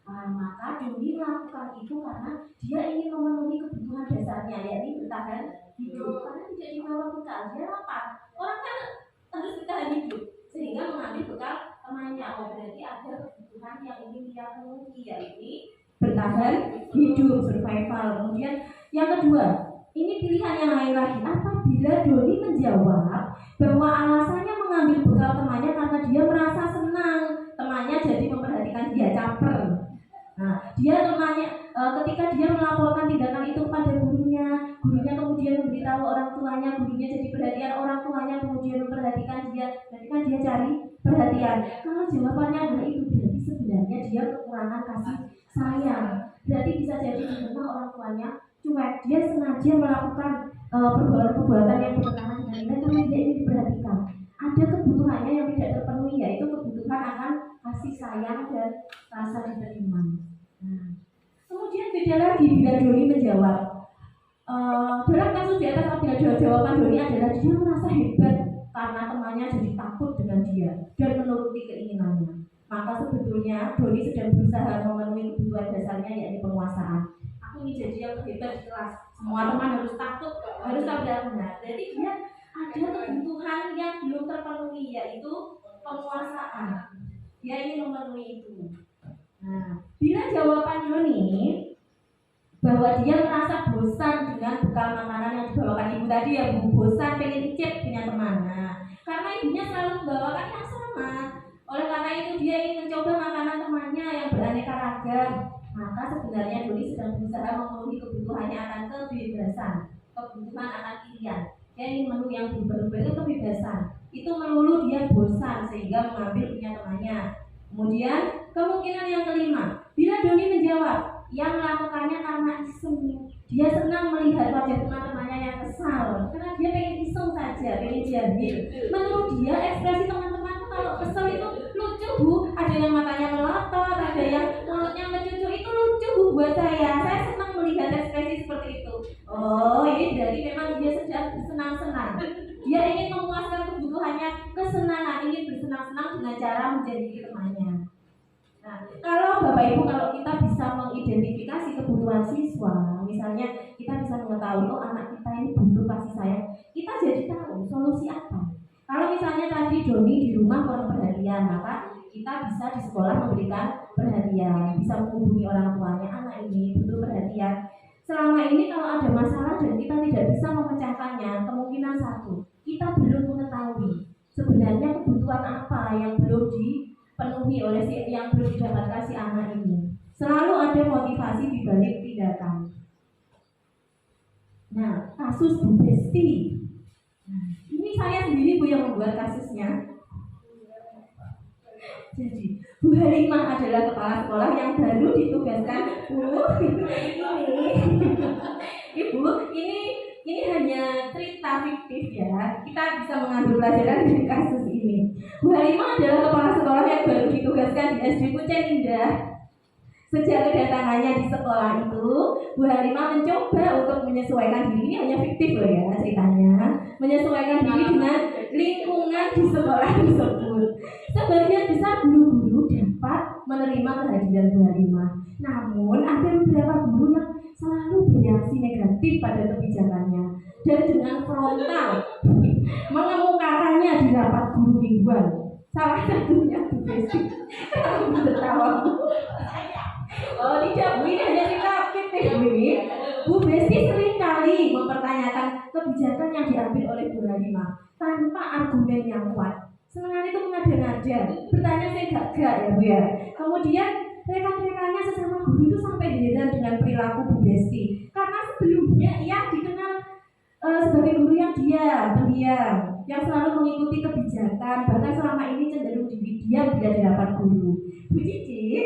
maka Doni melakukan itu karena dia ingin memenuhi kebutuhan dasarnya, yakni bertahan hidup. Karena tidak dibawa bekal, dia lapar. Orang kan harus bertahan hidup, sehingga mengambil bekal temannya. Oh, berarti ada kebutuhan yang ingin dia penuhi, yakni bertahan hidup, survival. Kemudian yang kedua, ini pilihan yang lain lagi. Apabila Doni menjawab bahwa alasannya mengambil bekal temannya karena dia merasa senang temannya jadi memperhatikan dia, caper. Nah, dia temannya ketika dia melaporkan tindakan itu pada gurunya kemudian memberitahu orang tuanya, gurunya jadi perhatian, orang tuanya kemudian memperhatikan dia, berarti kan dia cari perhatian. Kalau jawabannya adalah itu, berarti sebenarnya dia kekurangan kasih sayang. Berarti bisa jadi di rumah orang tuanya cuek, dia sengaja melakukan perbuatan yang bertentangan dengan nilai karena dia ingin diperhatikan. Ada kebutuhannya yang tidak terpenuhi, yaitu kebutuhan akan kasih sayang dan rasa diterima. Nah, kemudian beda lagi bila Doni menjawab. Dalam kasus di atas, apabila jawaban Doni adalah dia merasa hebat karena temannya jadi takut dengan dia dan menuruti keinginannya, maka sebetulnya Doni sedang berusaha memenuhi kebutuhan dasarnya, yakni penguasaan. Aku ingin jadi yang hebat di kelas, semua teman harus takut, harus tahu benar. Jadi dia ada kebutuhan yang belum terpenuhi, yaitu penguasaan. Dia ingin memenuhi itu. Nah, bila jawaban Doni bahwa dia merasa bosan dengan bekal makanan yang dibawakan ibu tadi ya Bu, bosan pengen cip punya teman. Nah, karena ibunya selalu membawakan yang sama. Oleh karena itu dia ingin mencoba makanan temannya yang beraneka ragam. Maka sebenarnya Doni sedang berusaha memenuhi kebutuhannya akan kebebasan, kebutuhan akan pilihan. Dia ingin menu yang berubah-ubah itu kebebasan. Itu melulu dia bosan sehingga mengambil punya temannya. Kemudian kemungkinan yang kelima, bila Doni menjawab yang melakukannya karena iseng, dia senang melihat wajah teman-temannya yang kesal karena dia pengen iseng saja, pengen jahil. Menurut dia ekspresi teman-teman kalau kesel itu lucu Bu, ada yang matanya melotot, ada yang mulutnya mencucu, itu lucu Bu buat saya senang melihat ekspresi seperti itu. Oh, ini dari memang dia sedang bersenang-senang, dia ingin memuaskan kebutuhannya kesenangan, ingin bersenang-senang dengan cara menjadi temannya. Nah, kalau Bapak Ibu, kalau kita bisa mengidentifikasi kebutuhan siswa, misalnya kita bisa mengetahui oh anak kita ini butuh kasih sayang, kita jadi tahu solusi apa. Kalau misalnya tadi Doni di rumah kurang perhatian, maka kita bisa di sekolah memberikan perhatian, bisa menghubungi orang tuanya, anak ini butuh perhatian. Selama ini kalau ada masalah dan kita tidak bisa memecahkannya, kemungkinan satu, kita belum mengetahui sebenarnya kebutuhan apa yang belum dipenuhi oleh yang belum didapatkan si anak ini. Selalu ada motivasi di balik tindakan. Nah, kasus Bu Besti. Ini saya sendiri Bu yang membuat kasusnya. Jadi Bu Halimah adalah kepala sekolah yang baru ditugaskan. Ibu, ini hanya cerita fiktif ya. Kita bisa mengambil pelajaran dari kasus ini. Bu Halimah adalah kepala sekolah yang baru ditugaskan di SD Kucing Indah. Sejak kedatangannya di sekolah itu, Bu Halimah mencoba untuk menyesuaikan diri. Ini hanya fiktif loh ya ceritanya. Menyesuaikan diri dengan lingkungan di sekolah tersebut. Sebagian besar guru-guru dapat menerima kehadiran Bu Halimah. Namun ada beberapa guru yang selalu bereaksi negatif pada kebijakannya dan dengan frontal mengemukakannya di rapat guru mingguan. Salah satunya Bu Besti. Kamu tertawa. Oh tidak Bu, ini hanya cerita fiktif Bu ini. Bu Besti sering kali mempertanyakan kebijakan yang diambil oleh Bu Halimah tanpa argumen yang kuat. Senang itu mengada-ngada, bertanya saya gak ya Bu ya. Kemudian rekan-rekannya sesama guru itu sampai heran dengan perilaku Bu Besti karena sebelumnya ia dikenal sebagai guru yang pendiam, yang selalu mengikuti kebijakan, bahkan selama ini cenderung diam bila di rapat guru. Bu Cici,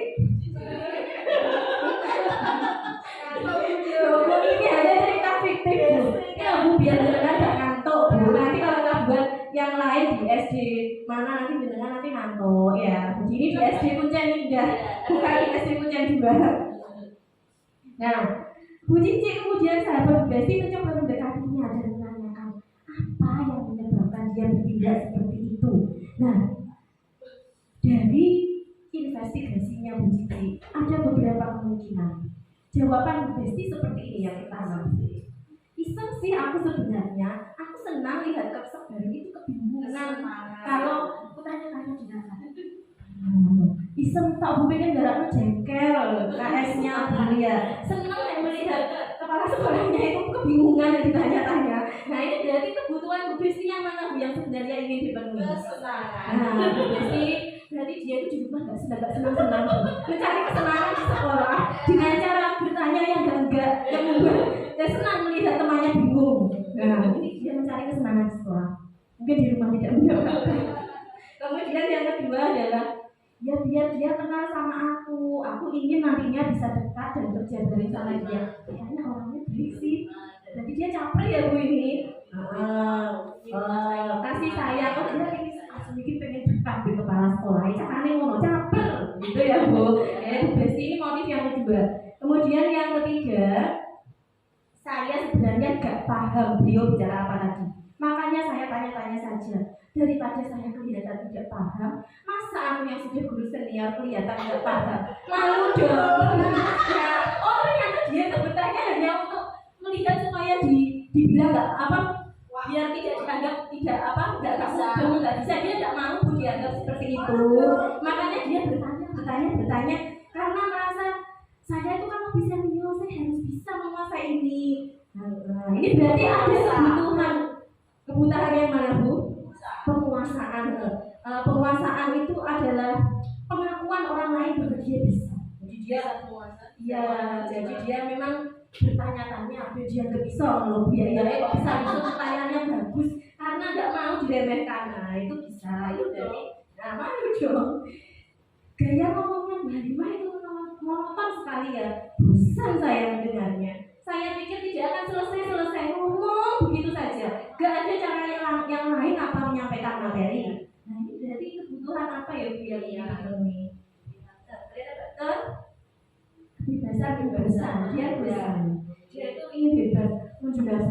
ini hanya cerita fiktif Bu. Ya Bu, biar jenengan gak ngantuk Bu. Nanti kalau kita buat yang lain di SD mana nanti jenengan nanti ngantuk ya. Begini di SD Kucing Indah, bukan di SD Kucing juga. Nah, Bu Cici kemudian sahabat Bu Besti mencoba mendekatinya dan menanyakan apa yang menyebabkan dia bertindak seperti itu. Nah, dari investigasinya Bu Cici ada beberapa kemungkinan. Jawaban Bu Besti seperti ini yang pertama. Iseng sih aku sebenarnya, aku senang lihat kesebaran itu kebingungan. Kalau aku tanya-tanya jenazah, iseng tak Bu pengen jaraknya jengkel, KS-nya ya. Senang yang melihat kepala sekolahnya itu kebingungan dan ditanya-tanya. Nah ini berarti kebutuhan Bu Besti yang mana Bu yang sebenarnya ingin dipenuhi? Nah Bu Besti berarti dia itu di rumah gak senang-senang mencari kesenangan di sekolah dengan cara bertanya yang enggak yang membuat dia senang melihat temannya bingung. Nah ini dia mencari kesenangan di sekolah, mungkin di rumah tidak mendapatkan. Kemudian yang kedua adalah ya biar dia kenal sama aku ingin nantinya bisa dekat dan kerja dari sama dia. Kayaknya orangnya baik sih, jadi dia caper ya Bu ini. Kasih sayang, kok dia ini sedikit pengen dekat di kepala sekolah. Caranya ngomong caper, gitu ya Bu. Bu Besti ini motif yang kedua. Kemudian yang ketiga, saya sebenarnya gak paham beliau bicara apa tadi. Makanya saya tanya-tanya saja. Daripada saya kelihatan tidak paham, masa aku yang sudah guru senior kelihatan tidak paham? Malu dong. Nah, orang yang dia itu bertanya hanya untuk melihat supaya dibilang gak apa biar tidak dianggap nggak bisa, dia tidak mau dianggap seperti itu. Makanya dia bertanya karena merasa saya itu kan lebih senior, saya harus bisa menguasai ini. Nah, ini berarti ada kebutuhan yang mana, Bu? Penguasaan. Penguasaan itu adalah pengakuan orang lain bahwa dia bisa. Jadi dia jadi dia memang bertanya-tanya, dia nggak bisa loh, biayanya kok bisa itu pertanyaannya bagus karena nggak mau diremehkan. Nah itu bisa, itu dari malu dong. Gaya ngomongnya Mbak Lima itu monoton sekali ya, bosan saya mendengarnya. Saya pikir tidak akan selesai ngomong begitu saja, gak ada cara yang lain apa menyampaikan materi. Nah ini berarti kebutuhan apa ya Bu yang ini? Kebebasan, dia itu ingin bebas, menjelaskan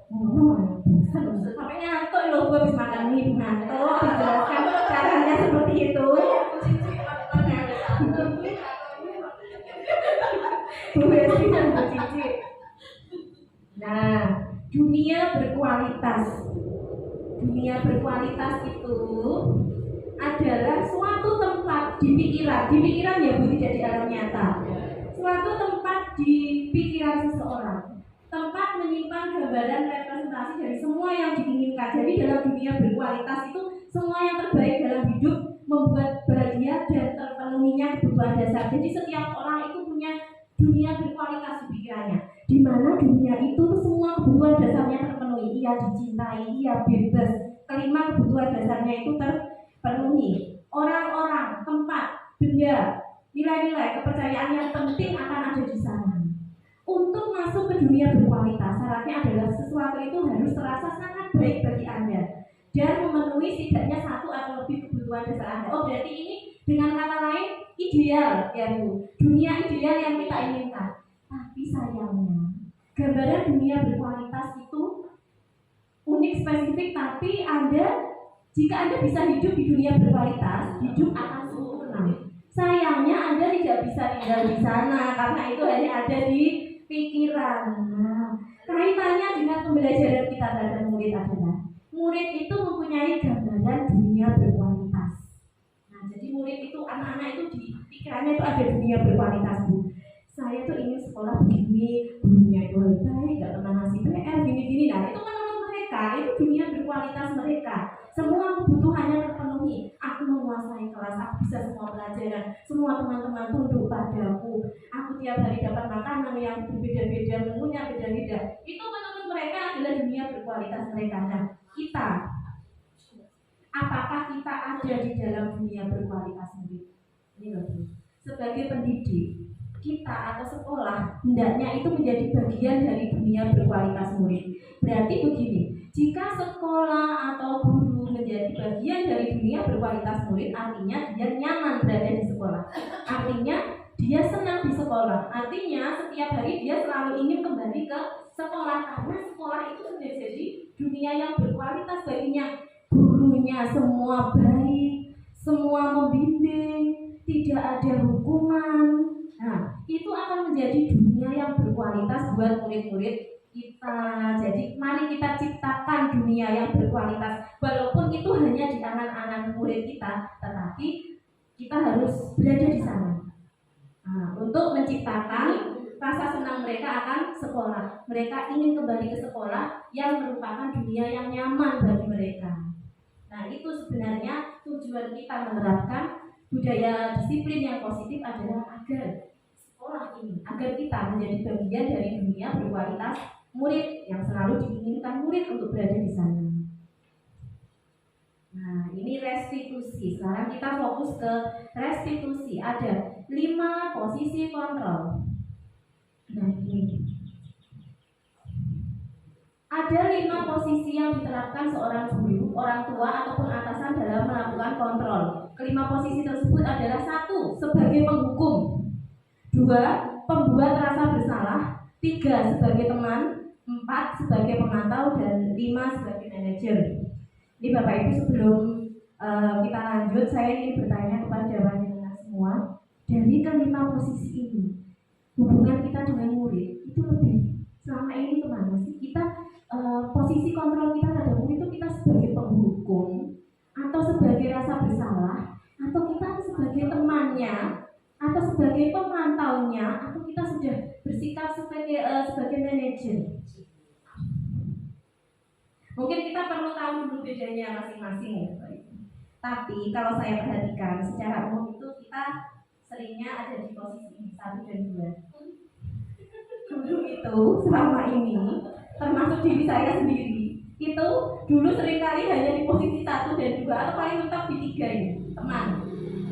ngomong sampai ngantuk loh, gue habis makan mie ngantuk, dijelaskan caranya seperti itu. Bu Besti dan Bu Cici. Nah, dunia berkualitas itu adalah suatu tempat di pikiran ya Bu, tidak di alam nyata. Suatu tempat di pikiran seseorang, tempat menyimpan gambaran representasi dari semua yang diinginkan. Jadi dalam dunia berkualitas itu semua yang terbaik dalam hidup, membuat bahagia dan terpenuhinya kebutuhan dasar. Jadi setiap orang itu punya dunia berkualitas di pikirannya, di mana dunia itu semua kebutuhan dasarnya terpenuhi. Ia dicintai, ia bebas. Kelima kebutuhan dasarnya itu terpenuhi. Orang-orang, tempat, benda, nilai-nilai, kepercayaan yang penting akan ada di sana. Untuk masuk ke dunia berkualitas, syaratnya adalah sesuatu itu harus terasa sangat baik bagi Anda dan memenuhi setidaknya satu atau lebih kebutuhan dasar Anda. Oh, berarti ini dengan kata lain ideal ya Bu, dunia ideal yang kita inginkan. Tapi sayangnya gambaran dunia berkualitas itu unik, spesifik, tapi jika Anda bisa hidup di dunia berkualitas, hidup akan sempurna. Sayangnya Anda tidak bisa tinggal di sana karena itu hanya ada di pikiran. Nah, kaitannya dengan pembelajaran kita terhadap murid adalah murid itu mempunyai gambaran dunia berkualitas. Nah, jadi murid itu, anak-anak itu di pikirannya itu ada dunia berkualitas Bu. Saya tuh ingin sekolah begini, gurunya itu baik, gak pernah ngasih PR, gini-gini. Nah, itu menurut mereka, itu dunia berkualitas mereka. Semua kebutuhannya terpenuhi. Aku menguasai kelas, aku bisa semua pelajaran. Semua teman-teman tunduk padaku. Aku tiap hari dapat makanan yang berbeda-beda, menunya beda-beda. Itu menurut mereka adalah dunia berkualitas mereka. Nah, kita, apakah kita ada di dalam dunia berkualitas ini? Ini loh, sebagai pendidik, kita atau sekolah hendaknya itu menjadi bagian dari dunia berkualitas murid. Berarti begini, jika sekolah atau guru menjadi bagian dari dunia berkualitas murid, artinya dia nyaman berada di sekolah. Artinya dia senang di sekolah. Artinya setiap hari dia selalu ingin kembali ke sekolah karena sekolah itu sudah jadi dunia yang berkualitas baginya. Gurunya semua baik, semua membimbing, tidak ada hukuman. Nah, itu akan menjadi dunia yang berkualitas buat murid-murid kita. Jadi mari kita ciptakan dunia yang berkualitas. Walaupun itu hanya di angan-angan murid kita, tetapi kita harus berada di sana. Nah, untuk menciptakan rasa senang mereka akan sekolah. Mereka ingin kembali ke sekolah yang merupakan dunia yang nyaman bagi mereka. Nah, itu sebenarnya tujuan kita menerapkan budaya disiplin yang positif adalah agar sekolah ini, agar kita menjadi bagian dari dunia berkualitas murid yang selalu diinginkan murid untuk berada di sana. Nah, ini restitusi. Sekarang kita fokus ke restitusi. Ada 5 posisi kontrol. Nah, ini ada 5 posisi yang diterapkan seorang guru, orang tua ataupun atasan dalam melakukan kontrol. Kelima posisi tersebut adalah 1. Sebagai penghukum, 2. Pembuat rasa bersalah, 3. Sebagai teman, 4. Sebagai pemantau, dan 5. Sebagai manajer. Ini Bapak Ibu, sebelum kita lanjut, saya ingin bertanya kepada panjenengan semua, dari kelima posisi ini, hubungan kita dengan murid itu lebih selama ini kemana sih? Kita posisi kontrol kita terhadap murid itu kita sebagai penghukum atau sebagai rasa bersalah atau kita sebagai temannya atau sebagai pemantaunya atau kita sudah bersikap sebagai manajer. Mungkin kita perlu tahu dulu bedanya masing-masing. Tapi kalau saya perhatikan secara umum itu kita seringnya ada di posisi ini 1 dan 2. Dulu itu selama ini termasuk diri saya sendiri itu dulu seringkali hanya di posisi 1 dan 2 atau paling mentok di 3 ini. Teman,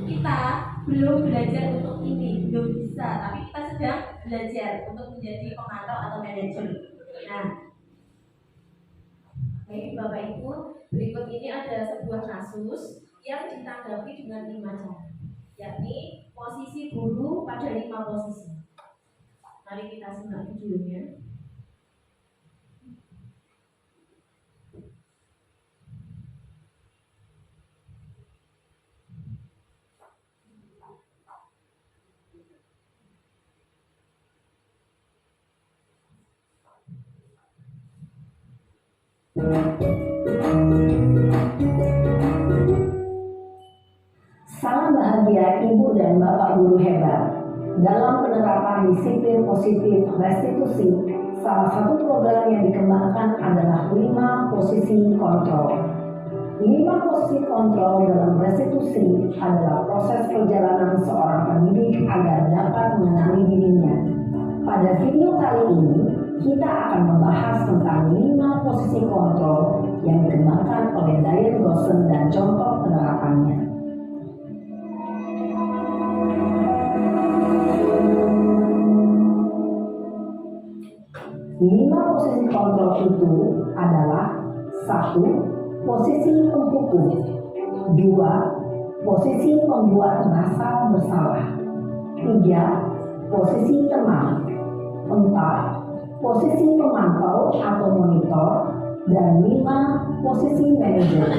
kita belum belajar untuk ini, belum bisa, tapi kita sedang belajar untuk menjadi pemantau atau manajer. Nah, baik Bapak Ibu, berikut ini ada sebuah kasus yang ditanggapi dengan 5 cara, yakni posisi guru pada 5 posisi. Mari kita simak videonya. Salam bahagia Ibu dan Bapak guru hebat. Dalam penerapan disiplin positif restitusi, salah satu program yang dikembangkan adalah 5 posisi kontrol. 5 posisi kontrol dalam restitusi adalah proses perjalanan seorang pendidik agar dapat mengenali dirinya. Pada video kali ini, kita akan membahas tentang 5 posisi kontrol yang dikembangkan oleh Diane Goshen dan contoh penerapannya. 5 posisi kontrol itu adalah 1. Posisi penghukum, 2. Posisi pembuat merasa bersalah, 3. Posisi teman, 4. Posisi pemantau atau monitor, dan 5. Posisi manajer.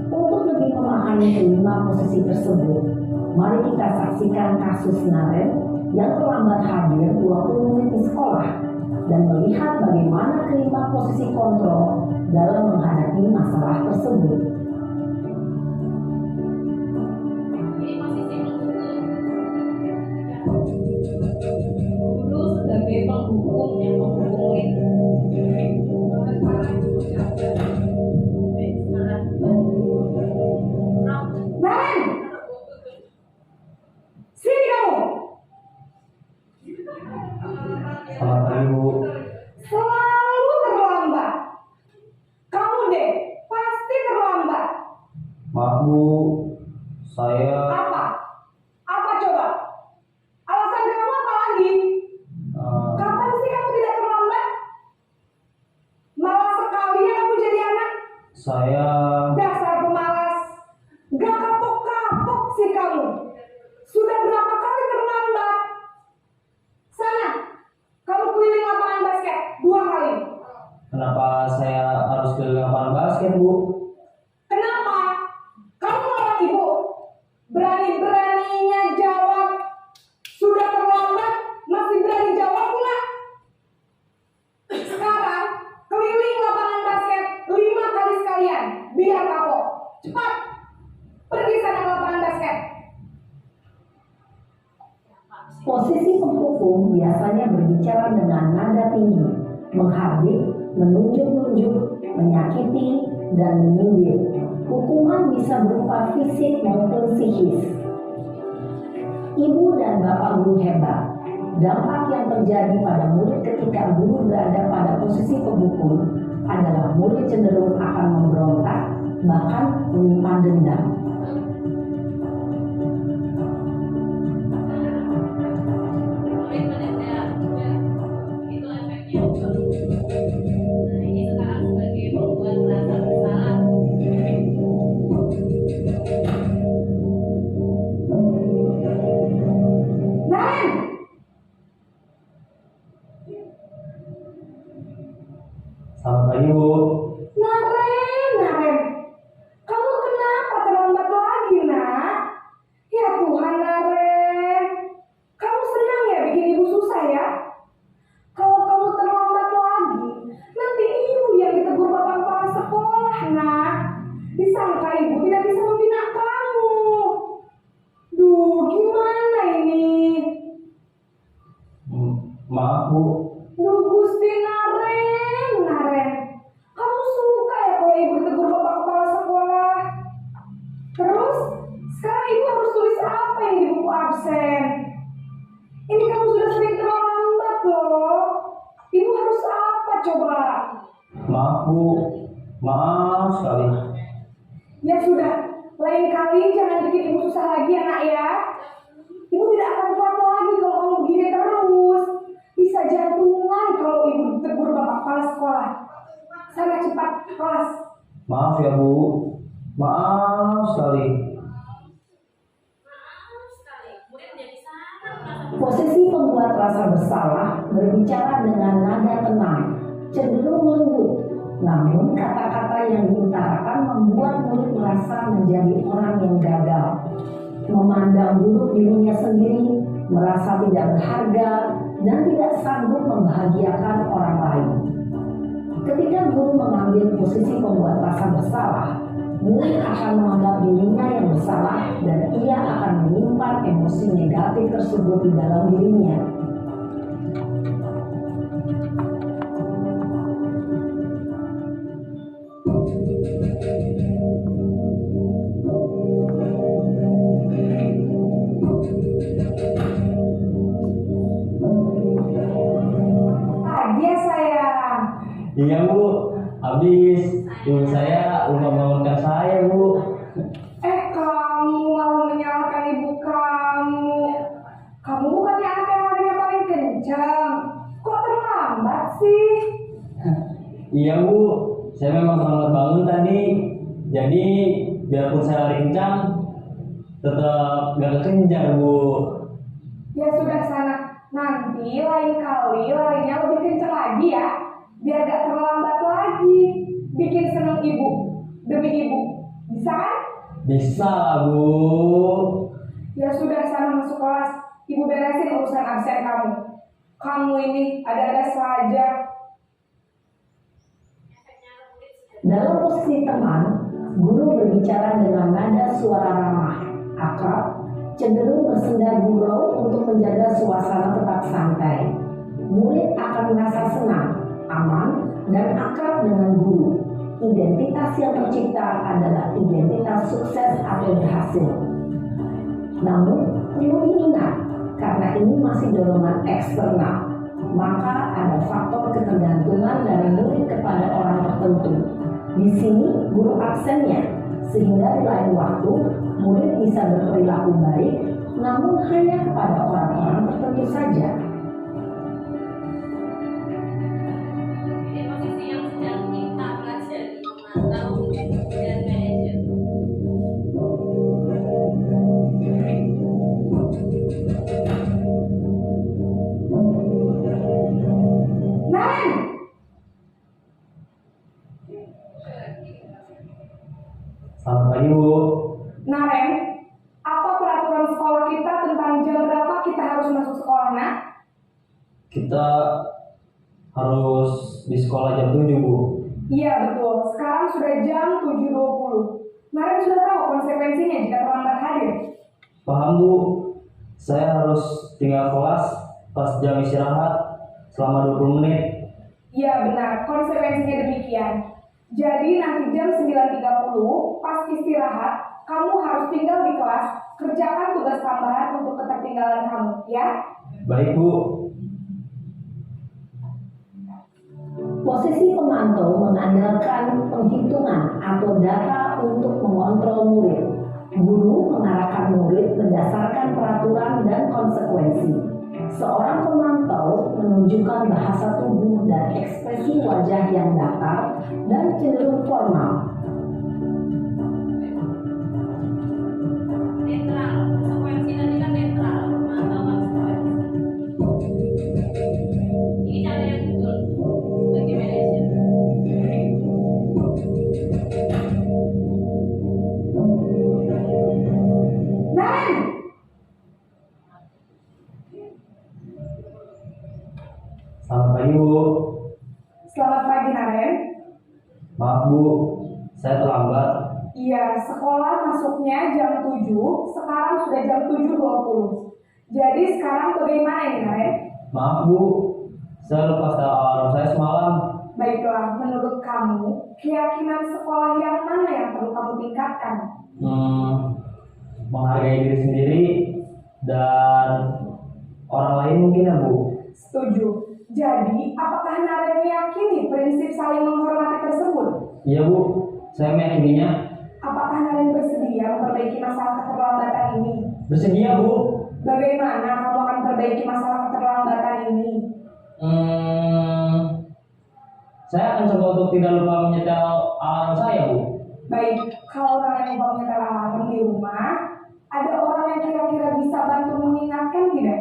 Untuk lebih memahami kelima posisi tersebut, mari kita saksikan kasus Naren yang terlambat hadir 20 menit di sekolah dan melihat bagaimana kelima posisi kontrol dalam menghadapi masalah tersebut. Ini posisi guru sebagai penghukum yang menghukum Naren! Sini kamu! Selamat pagi, Bu. Selalu terlambat. Kamu deh, pasti terlambat. Maaf, Bu. Saya Apa? Apa coba? Alasan kamu apa lagi? Kapan sih kamu tidak terlambat? Malas sekali ya kamu jadi anak. saya Dasar pemalas. Gak kapok-kapok sih kamu. Sudah berapa kali terlambat? Sana, kamu keliling lapangan basket 2 kali. kenapa saya harus ke lapangan basket, Bu? Kenapa? Kamu orang ibu. Berani-beraninya jawab. Sudah terlambat, masih berani jawab pula. Sekarang, keliling lapangan basket 5 kali sekalian. Biar kapok. Cepat. Pergi sana ke lapangan basket. Posisi penghukum biasanya berbicara dengan nada tinggi, menghardik, menunjuk-nunjuk, menyakiti, dan menyindir. Hukuman bisa berupa fisik maupun psikis. Ibu dan Bapak guru hebat, dampak yang terjadi pada murid ketika guru berada pada posisi penghukum adalah murid cenderung akan memberontak, bahkan menyimpan dendam. Itu efeknya. Nah, ini sekarang sebagai pembuat merasa bersalah. Naren! Selamat pagi, Bu. Naren, kamu kenapa terlambat lagi, nak? Ya Tuhan, Naren, kamu senang ya bikin ibu susah ya? Kalau kamu terlambat lagi, nanti coba? Maaf Bu, maaf sekali. Ya sudah, lain kali jangan bikin ibu susah lagi ya nak ya. Ibu tidak akan kuat lagi kalau kamu begini terus. Bisa jantungan kalau ibu ditegur bapak kepala sekolah. Sana cepat kelas. Maaf ya Bu, maaf sekali. Maaf sekali, murid menjadi sangat merasa Posisi pembuat rasa bersalah berbicara dengan nada tenang, cenderung lembut. Namun kata-kata yang diutarakan membuat murid merasa menjadi orang yang gagal, memandang buruk dirinya sendiri, merasa tidak berharga, dan tidak sanggup membahagiakan orang lain. Ketika guru mengambil posisi pembuat rasa bersalah, murid akan menganggap dirinya yang bersalah dan ia akan menyimpan emosi negatif tersebut di dalam dirinya. Bahagia sayang. Iya Bu, habis ibu saya lupa bangunkan saya Bu. Kamu malah menyalahkan ibu kamu. Kamu bukannya anak yang larinya paling kencang. Kok terlambat sih? Iya Bu, saya memang terlambat bangun tadi. Jadi biarpun saya lari kencang, tetap gak kekejar Bu. Ya sudah sana. Nanti lain kali larinya lebih kencang lagi ya. Biar gak terlambat lagi. Bikin seneng ibu. Demi ibu. Bisa kan? Bisa lah Bu. Ya sudah sana masuk kelas. Ibu beresin urusan absen kamu. Kamu ini ada-ada saja. Dalam posisi teman, guru berbicara dengan nada suara ramah, akrab, cenderung bersenda gurau untuk menjaga suasana tetap santai. Murid akan merasa senang, aman, dan akrab dengan guru. Identitas yang tercipta adalah identitas sukses atau berhasil. Namun, perlu diingat, karena ini masih dorongan eksternal, maka ada faktor ketergantungan dari murid kepada orang tertentu. Di sini guru absennya, sehingga di lain waktu murid bisa berperilaku baik, namun hanya kepada orang-orang tertentu saja. Ini posisi yang sedang kita pelajari, memantau dan manajer. Naren! Selamat pagi Bu. Naren, apa peraturan sekolah kita tentang jam berapa kita harus masuk sekolah, nak? Kita harus di sekolah jam 7 Bu. Iya betul, sekarang sudah jam 7.20. Naren sudah tahu konsekuensinya jika terlambat hadir. Paham Bu, saya harus tinggal kelas pas jam istirahat selama 20 menit. Iya benar, konsekuensinya demikian. Jadi nanti jam 9.30 pas istirahat, kamu harus tinggal di kelas, kerjakan tugas tambahan untuk ketertinggalan kamu, ya? Baik Bu. Posisi pemantau mengandalkan penghitungan atau data untuk mengontrol murid. Guru mengarahkan murid berdasarkan peraturan dan konsekuensi. Seorang pemantau menunjukkan bahasa tubuh dan ekspresi wajah yang datar dan cenderung formal. Netral, konsekuensi tadi kan netral, memantau konsekuensi. Ini cara yang betul sebagai manajer. Naren! Selamat pagi Bu. Selamat pagi Naren. Maaf Bu, saya terlambat. Iya, sekolah masuknya jam 7, sekarang sudah jam 7.20. Jadi sekarang bagaimana ini Naren? Maaf Bu, saya lupa setel alarm saya semalam. Baiklah, menurut kamu, keyakinan sekolah yang mana yang perlu kamu tingkatkan? Menghargai diri sendiri dan orang lain mungkin ya Bu. Setuju. Jadi, apakah Naren meyakini prinsip saling menghormati tersebut? Iya Bu, saya meyakininya. Apakah Naren bersedia memperbaiki masalah keterlambatan ini? Bersedia Bu. Bagaimana kamu akan memperbaiki masalah keterlambatan ini? Saya akan coba untuk tidak lupa menyetel alarm saya Bu. Baik, kalau Naren lupa menyetel alarm di rumah, ada orang yang kira-kira bisa bantu mengingatkan tidak?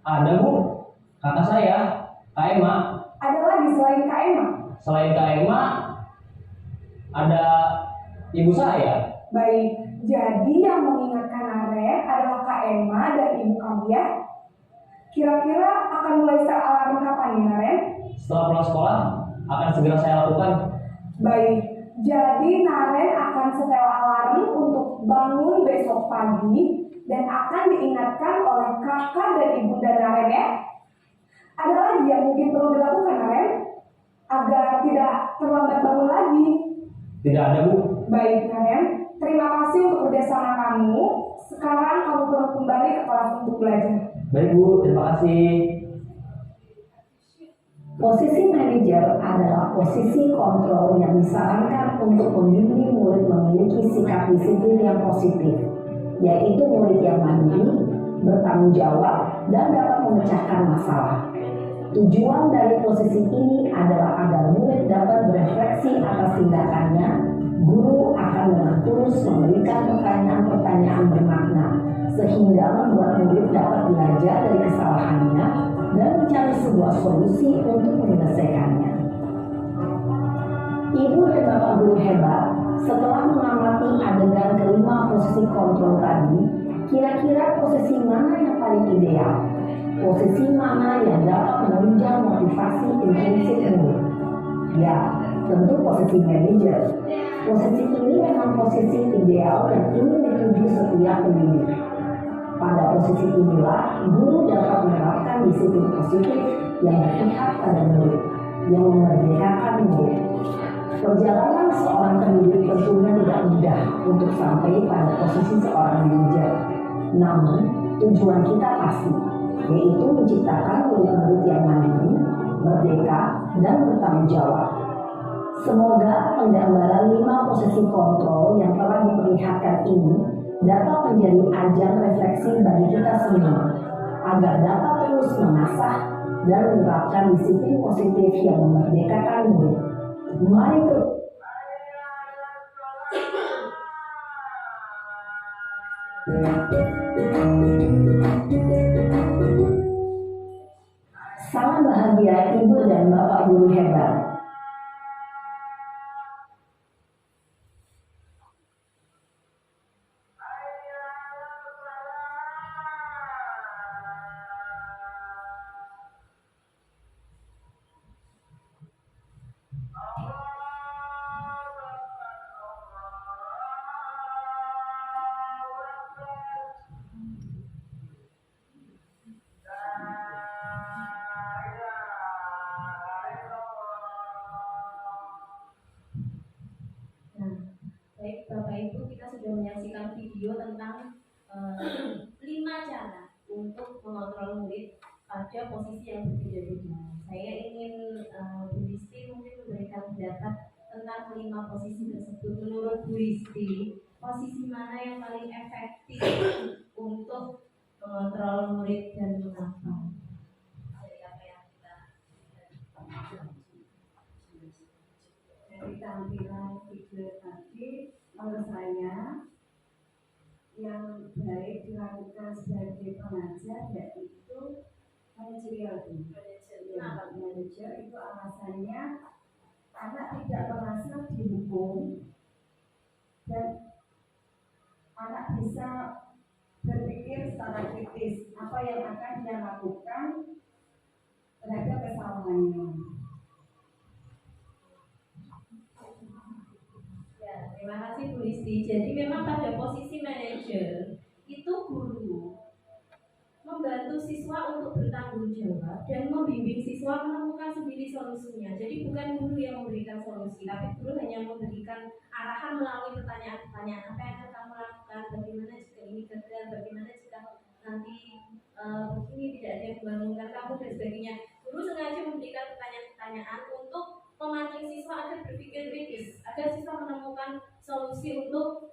Ada Bu, kakak saya, Kak Emma. Ada lagi selain Kak Emma? Selain Kak Emma, ada ibu saya. Baik, jadi yang mengingatkan Naren adalah Kak Emma dan ibu kamu ya? Kira-kira akan mulai set alarm kapan nih Naren? Setelah pulang sekolah, akan segera saya lakukan. Baik, jadi Naren akan setel alarm untuk bangun besok pagi dan akan diingatkan oleh kakak dan ibunda Naren ya. Ada lagi yang mungkin perlu dilakukan Naren agar tidak terlambat bangun lagi? Tidak ada Bu. Baik Naren, terima kasih untuk kerjasama kamu. Sekarang kamu perlu kembali ke kelas untuk belajar. Baik Bu, terima kasih. Posisi manajer adalah posisi kontrol yang disarankan untuk membimbing murid memiliki sikap disiplin yang positif, yaitu murid yang mandiri, bertanggung jawab, dan dapat memecahkan masalah. Tujuan dari posisi ini adalah agar murid dapat berefleksi atas tindakannya. Guru akan dengan tulus memberikan pertanyaan-pertanyaan bermakna, sehingga membuat murid dapat belajar dari kesalahannya dan mencari sebuah solusi untuk menyelesaikannya. Ibu dan Bapak guru hebat, setelah mengamati adegan kelima posisi kontrol tadi, kira-kira posisi mana yang paling ideal? Posisi mana yang dapat menunjang motivasi intrinsik murid? Ya, tentu posisi manajer. Posisi ini memang posisi ideal dan ingin dituju setiap pendidik. Pada posisi inilah, guru dapat menerapkan disiplin positif yang berpihak pada murid, yang memerdekakan murid. Perjalanan seorang pendidik tentunya tidak mudah untuk sampai pada posisi seorang manajer. Namun, tujuan kita pasti, yaitu menciptakan murid-murid yang mandiri, merdeka, dan bertanggung jawab. Semoga penggambaran 5 posisi kontrol yang telah diperlihatkan ini dapat menjadi ajang refleksi bagi kita semua, agar dapat terus mengasah dan menerapkan disiplin positif yang memerdekakan murid. Mari terus. Salam bahagia Ibu dan Bapak guru hebat. Baik Bapak Ibu, kita sudah menyaksikan video tentang 5 cara untuk mengontrol murid pada posisi yang berbeda-beda. Saya ingin Bu Risti mungkin memberikan pendapat tentang 5 posisi tersebut. Menurut Bu Risti, posisi mana yang paling efektif untuk mengontrol murid dan mengapa? Dari apa yang kita dari tampilan video tadi, menurut saya yang baik dilakukan sebagai pengajar yaitu manajerial. Manajer itu alasannya anak tidak merasa dihukum dan anak bisa berpikir secara kritis apa yang akan dia lakukan terhadap kesalahannya. Terima kasih Bu Listi. Jadi memang pada posisi manajer itu guru membantu siswa untuk bertanggung jawab dan membimbing siswa menemukan sendiri solusinya. Jadi bukan guru yang memberikan solusi, tapi guru hanya memberikan arahan melalui pertanyaan-pertanyaan. Apa yang akan kamu lakukan? Bagaimana jika ini gagal? Bagaimana jika nanti ini tidak ada yang membangunkan kamu? menemukan solusi untuk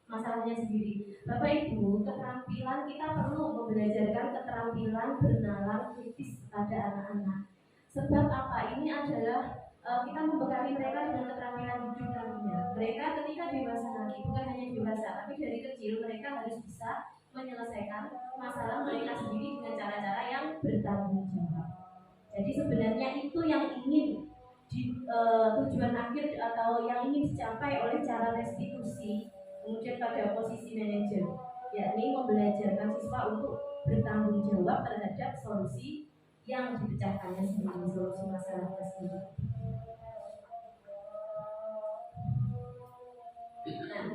masalahnya sendiri. Bapak Ibu, keterampilan kita perlu belajarkan keterampilan bernalar kritis pada anak-anak. Sebab apa? Ini adalah kita membekali mereka dengan keterampilan hidup nantinya. Mereka ketika dewasa nanti, bukan hanya dewasa, tapi dari kecil mereka harus bisa menyelesaikan masalah mereka sendiri dengan cara-cara yang bertanggung jawab. Jadi sebenarnya itu yang ingin tujuan akhir atau yang ingin dicapai oleh cara restitusi kemudian pada posisi manajer, yakni membelajarkan siswa untuk bertanggung jawab terhadap solusi yang dipecahkannya sendiri, solusi masalah tersebut. Nah,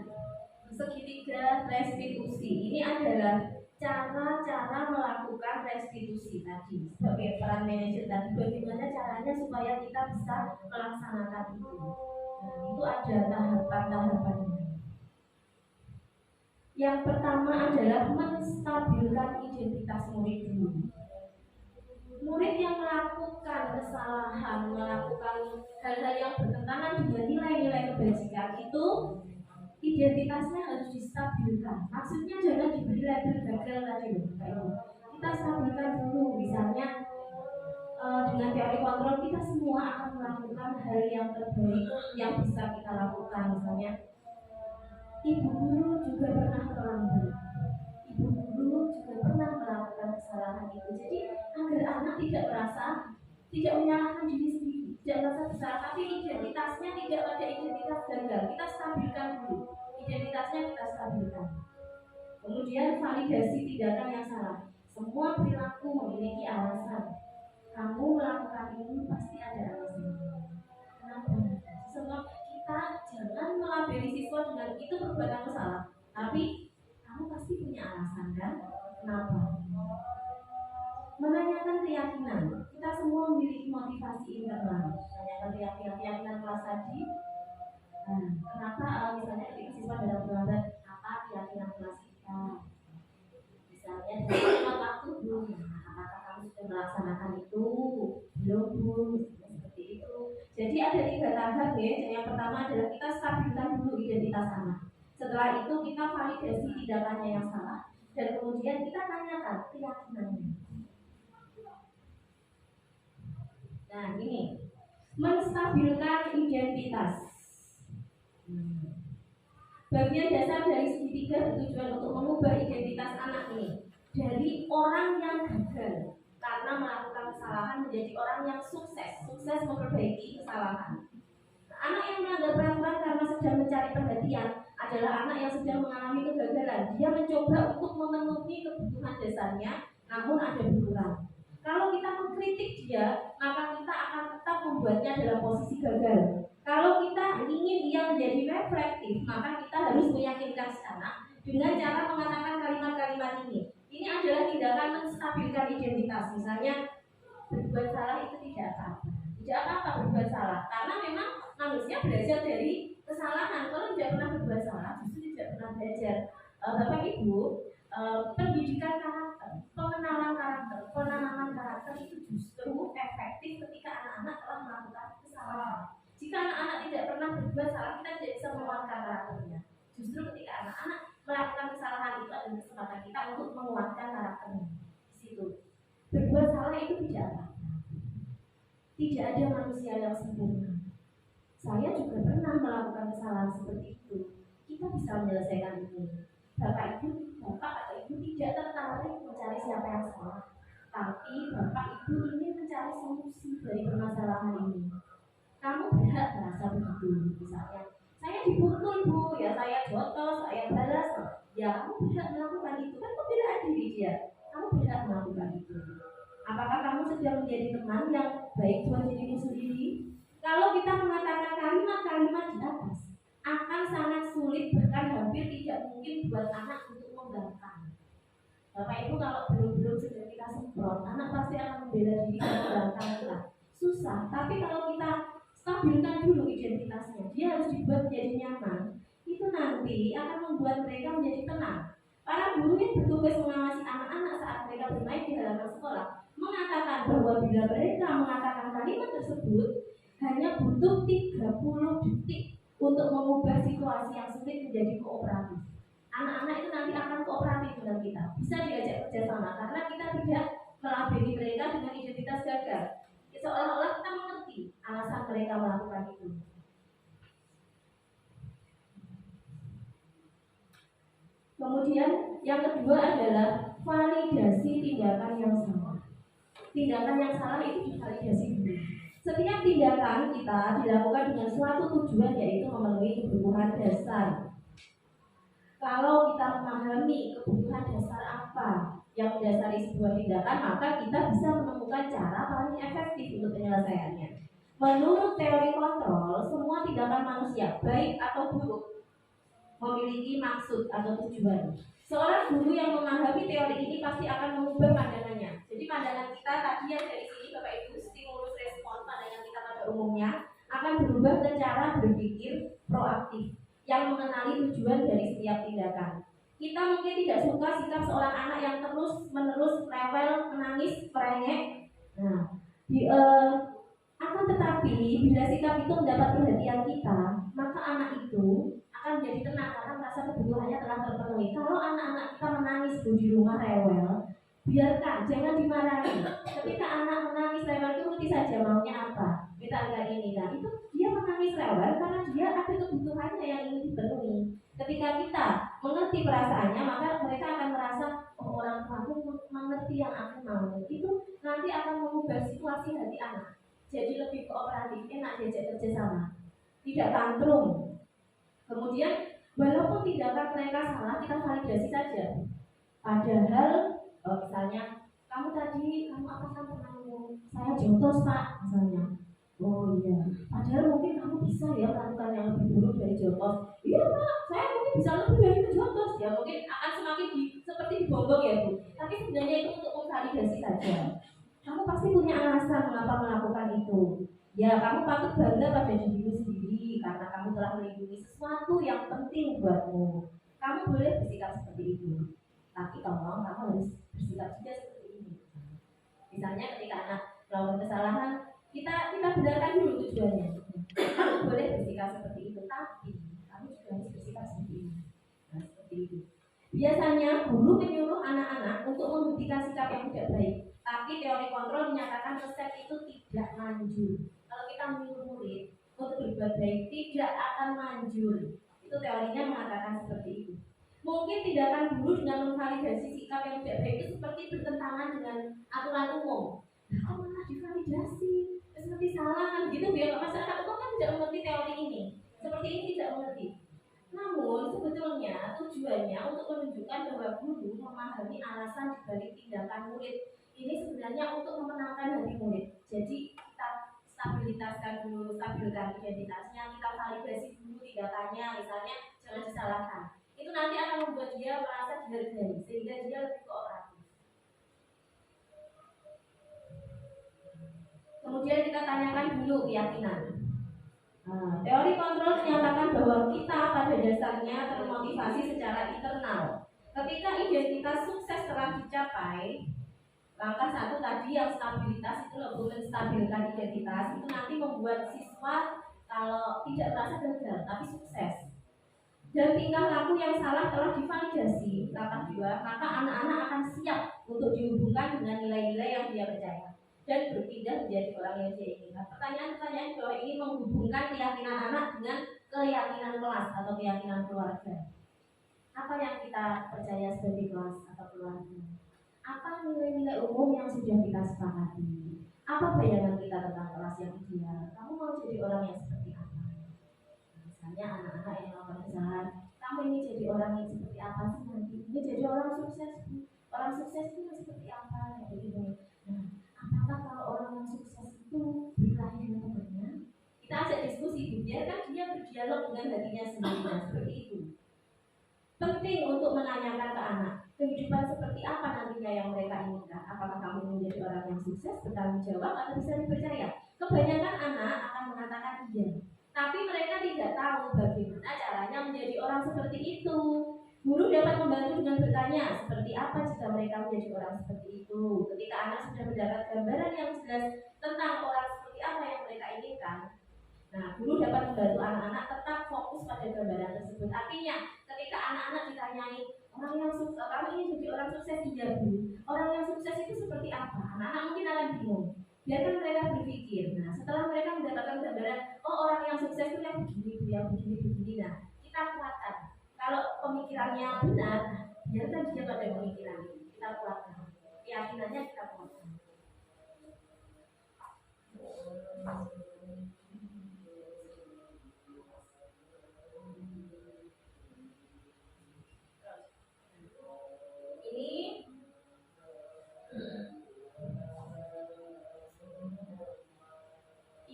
segitiga restitusi ini adalah cara-cara melakukan restitusi tadi sebagai peran manajer tadi, bagaimana caranya supaya kita bisa melaksanakan itu. Nah, itu ada tahapan-tahapannya. Yang pertama adalah menstabilkan identitas murid dulu. Murid yang melakukan kesalahan, melakukan hal-hal yang bertentangan dengan nilai-nilai kebajikan itu identitasnya harus distabilkan. Maksudnya jangan diberi label gagal tadi loh. Kita stabilkan dulu. Misalnya dengan teori kontrol kita semua akan melakukan hal yang terbaik yang bisa kita lakukan. Misalnya ibu guru juga pernah terlambat. Ibu guru juga pernah melakukan kesalahan itu. Jadi agar anak tidak merasa, tidak menyalahkan diri sendiri, tidak merasa bersalah, tapi identitasnya tidak pada identitas gagal. Kita stabilkan dulu. Identitasnya kita stabilkan. Kemudian validasi tindakan yang salah. Semua perilaku memiliki alasan. Kamu melakukan ini pasti ada alasannya. Kenapa? Semua kita jangan melabeli siswa dengan itu perbuatan salah. Tapi kamu pasti punya alasan kan? Kenapa? Menanyakan keyakinan. Kita semua memiliki motivasi internal. Menanyakan keyakinan kelas tadi. Kenapa misalnya ketika siswa dalam terlambat, apa keyakinan kelas kita? Misalnya dalam waktu belum, apakah kamu sudah melaksanakan itu? Belum, seperti itu. Jadi ada 3 tahap ya. Yang pertama adalah kita stabilkan dulu identitas anak. Setelah itu kita validasi tindakannya yang salah, dan kemudian kita tanyakan keyakinannya. Nah ini menstabilkan identitas. Bagian dasar dari segitiga bertujuan untuk mengubah identitas anak ini dari orang yang gagal karena melakukan kesalahan menjadi orang yang sukses memperbaiki kesalahan. Anak yang melanggar peraturan karena sedang mencari perhatian adalah anak yang sedang mengalami kegagalan. Dia mencoba untuk memenuhi kebutuhan dasarnya, namun ada berkurang. Kalau kita mengkritik dia, maka kita akan tetap membuatnya dalam posisi gagal. Kalau kita ingin dia menjadi reflektif, maka kita harus meyakinkan si anak dengan cara mengatakan kalimat-kalimat ini. Ini adalah tindakan menstabilkan identitas. Misalnya, berbuat salah itu tidak apa-apa. Tidak apa-apa berbuat salah, karena memang manusia belajar dari kesalahan. Kalau tidak pernah berbuat salah, justru tidak pernah belajar. Bapak Ibu, pendidikan karakter, pengenalan karakter, penanaman karakter itu justru efektif ketika anak-anak telah melakukan kesalahan. Jika anak-anak tidak pernah berbuat salah, kita tidak bisa menguatkan karakternya. Justru ketika anak-anak melakukan kesalahan itu adalah kesempatan kita untuk menguatkan karakternya. Di situ. Berbuat salah itu tidak apa-apa. Tidak ada manusia yang sempurna. Saya juga pernah melakukan kesalahan seperti itu. Kita bisa menyelesaikan ini. Bapak atau Ibu tidak tertarik mencari siapa yang salah, tapi Bapak Ibu ingin mencari solusi dari permasalahan ini. Kamu berhak merasa begitu. Misalnya, saya dipukul Bu, ya saya jotos, saya balas. Ya kamu berhak melakukan itu, kan pembelaan diri dia. Kamu berhak melakukan itu. Apakah kamu sedang menjadi teman yang baik buat dirimu sendiri? Kalau kita mengatakan kalimat-kalimat di atas, akan sangat sulit, bahkan hampir tidak mungkin buat anak untuk membangkang. Bapak Ibu kalau belum sudah kita semprot, anak pasti akan membela diri dan membangkang kita. Susah, tapi kalau kita stabilkan dulu identitasnya, dia harus dibuat menjadi nyaman. Itu nanti akan membuat mereka menjadi tenang. Para guru yang bertugas mengawasi anak-anak saat mereka bermain di halaman sekolah mengatakan bahwa bila mereka mengatakan kalimat tersebut hanya butuh 30 detik untuk mengubah situasi yang sulit menjadi kooperatif. Anak-anak itu nanti akan kooperatif dengan kita, bisa diajak kerjasama karena kita tidak melabeli mereka dengan identitas gagal. Seolah-olah kita mengerti alasan mereka melakukan itu. Kemudian yang kedua adalah validasi tindakan yang salah. Tindakan yang salah itu divalidasi dulu. Setiap tindakan kita dilakukan dengan suatu tujuan, yaitu memenuhi kebutuhan dasar. Kalau kita memahami kebutuhan dasar apa yang mendasari sebuah tindakan, maka kita bisa menemukan cara paling efektif untuk penyelesaiannya. Menurut teori kontrol, semua tindakan manusia, baik atau buruk, memiliki maksud atau tujuan. Seorang guru yang memahami teori ini pasti akan mengubah pandangannya. Jadi pandangan kita tadi yang dari sini Bapak Ibu, stimulus respon, pandangan kita pada umumnya akan berubah ke cara berpikir proaktif yang mengenali tujuan dari setiap tindakan. Kita mungkin tidak suka sikap seorang anak yang terus-menerus rewel, menangis, merengek. Akan tetapi bila sikap itu mendapat perhatian kita, maka anak itu akan menjadi tenang karena merasa kebutuhannya telah terpenuhi. Kalau anak-anak kita menangis di rumah rewel, biarkan, jangan dimarahi. Ketika anak menangis rewel itu ngerti saja maunya apa. Kita lihat ini, nah itu dia menangis rewel karena dia ada kebutuhannya yang ingin dipenuhi. Ketika kita mengerti perasaannya, maka mereka akan merasa, oh orang tuaku mengerti yang aku mau. Itu nanti akan mengubah situasi hati anak. Jadi lebih kooperatif, enak diajak kerjasama, tidak tantrum. Kemudian walaupun tindakan mereka salah, kita validasi saja. Padahal misalnya kamu apa kan pernah ngomong saya jotos Pak misalnya. Oh iya, padahal mungkin kamu bisa ya melakukan yang lebih buruk dari jotos. Iya Pak, saya mungkin bisa lebih dari itu jotos. Ya mungkin akan semakin seperti dibonggong ya Bu. Tapi sebenarnya itu untuk memvalidasi saja. Kamu pasti punya alasan mengapa melakukan itu. Ya, kamu patut bangga pada dirimu sendiri karena kamu telah melindungi sesuatu yang penting buatmu. Kamu boleh bersikap seperti itu. Tapi tolong kamu harus bersikap juga seperti ini. Misalnya ketika anak melakukan kesalahan, kita benarkan dulu tujuannya. Kamu boleh bersikap seperti itu, tapi kamu juga harus bersikap seperti ini. Nah, seperti itu. Biasanya guru menyuruh anak-anak untuk membuktikan sikap yang tidak baik. Tapi teori kontrol menyatakan resep itu tidak manjur. Kalau kita menyuruh murid untuk berbuat baik, tidak akan manjur. Itu teorinya mengatakan seperti itu. Mungkin tindakan guru dengan memvalidasi sikap yang tidak baik itu seperti bertentangan dengan aturan umum. Nah, malah divalidasi, seperti salah kan gitu biar masyarakat umum kan tidak mengerti teori ini. Seperti ini tidak mengerti. Namun sebetulnya tujuannya untuk menunjukkan bahwa guru memahami alasan dibalik tindakan murid. Ini sebenarnya untuk memenangkan hati murid. Jadi kita stabilkan identitasnya, kita validasi dulu tindakannya, misalnya jangan disalahkan. Itu nanti akan membuat dia merasa dihargai, sehingga dia lebih kooperatif. Kemudian kita tanyakan dulu keyakinan. Teori kontrol menyatakan bahwa kita pada dasarnya termotivasi secara internal. Ketika identitas sukses telah dicapai, langkah satu tadi yang stabilitas itu lebih menstabilkan identitas itu nanti membuat siswa kalau tidak merasa gagal tapi sukses. Dan tingkah laku yang salah telah divalidasi, langkah dua, maka anak-anak akan siap untuk dihubungkan dengan nilai-nilai yang dia percaya dan berpindah menjadi orang yang dia inginkan. Pertanyaan-pertanyaan bahwa ini menghubungkan keyakinan anak dengan keyakinan kelas atau keyakinan keluarga. Apa yang kita percaya sebagai kelas atau keluarga? Apa nilai-nilai umum yang sudah kita sepakati? Apa bayangan kita tentang kelas yang ideal? Kamu mau jadi orang yang seperti apa? Misalnya anak-anak yang melakukan kesalahan, kamu ini jadi orang yang seperti apa sih nanti? Ini jadi orang sukses. Orang sukses itu seperti apa? Ya begitu. Nah, apakah kalau orang yang sukses itu berkelahi dengan temannya? Kita ajak diskusi, biarkan dia berdialog dengan hatinya sendiri. Nah, seperti itu. Penting untuk menanyakan ke anak, kehidupan seperti apa nantinya yang mereka inginkan. Apakah kamu menjadi orang yang sukses, bertanggung jawab, atau bisa dipercaya? Kebanyakan anak akan mengatakan iya, tapi mereka tidak tahu bagaimana caranya menjadi orang seperti itu. Guru dapat membantu dengan bertanya, seperti apa jika mereka menjadi orang seperti itu. Ketika anak sudah mendapat gambaran yang jelas tentang orang seperti apa yang mereka inginkan, Nah, guru dapat membantu anak-anak tetap fokus pada gambaran tersebut. Artinya, ketika anak-anak ditanyai orang yang sukses, kamu ingin jadi orang sukses, iya bu. Orang yang sukses itu seperti apa? Anak-anak mungkin akan bingung. Biarkan mereka berpikir. Nah, setelah mereka mendapatkan gambaran, oh orang yang sukses itu yang begini, bu, yang begini. Nah, kita kuatkan. Kalau pemikirannya benar, biarkan dia pada pemikiran itu. Kita kuatkan. Keyakinannya kita kuatkan.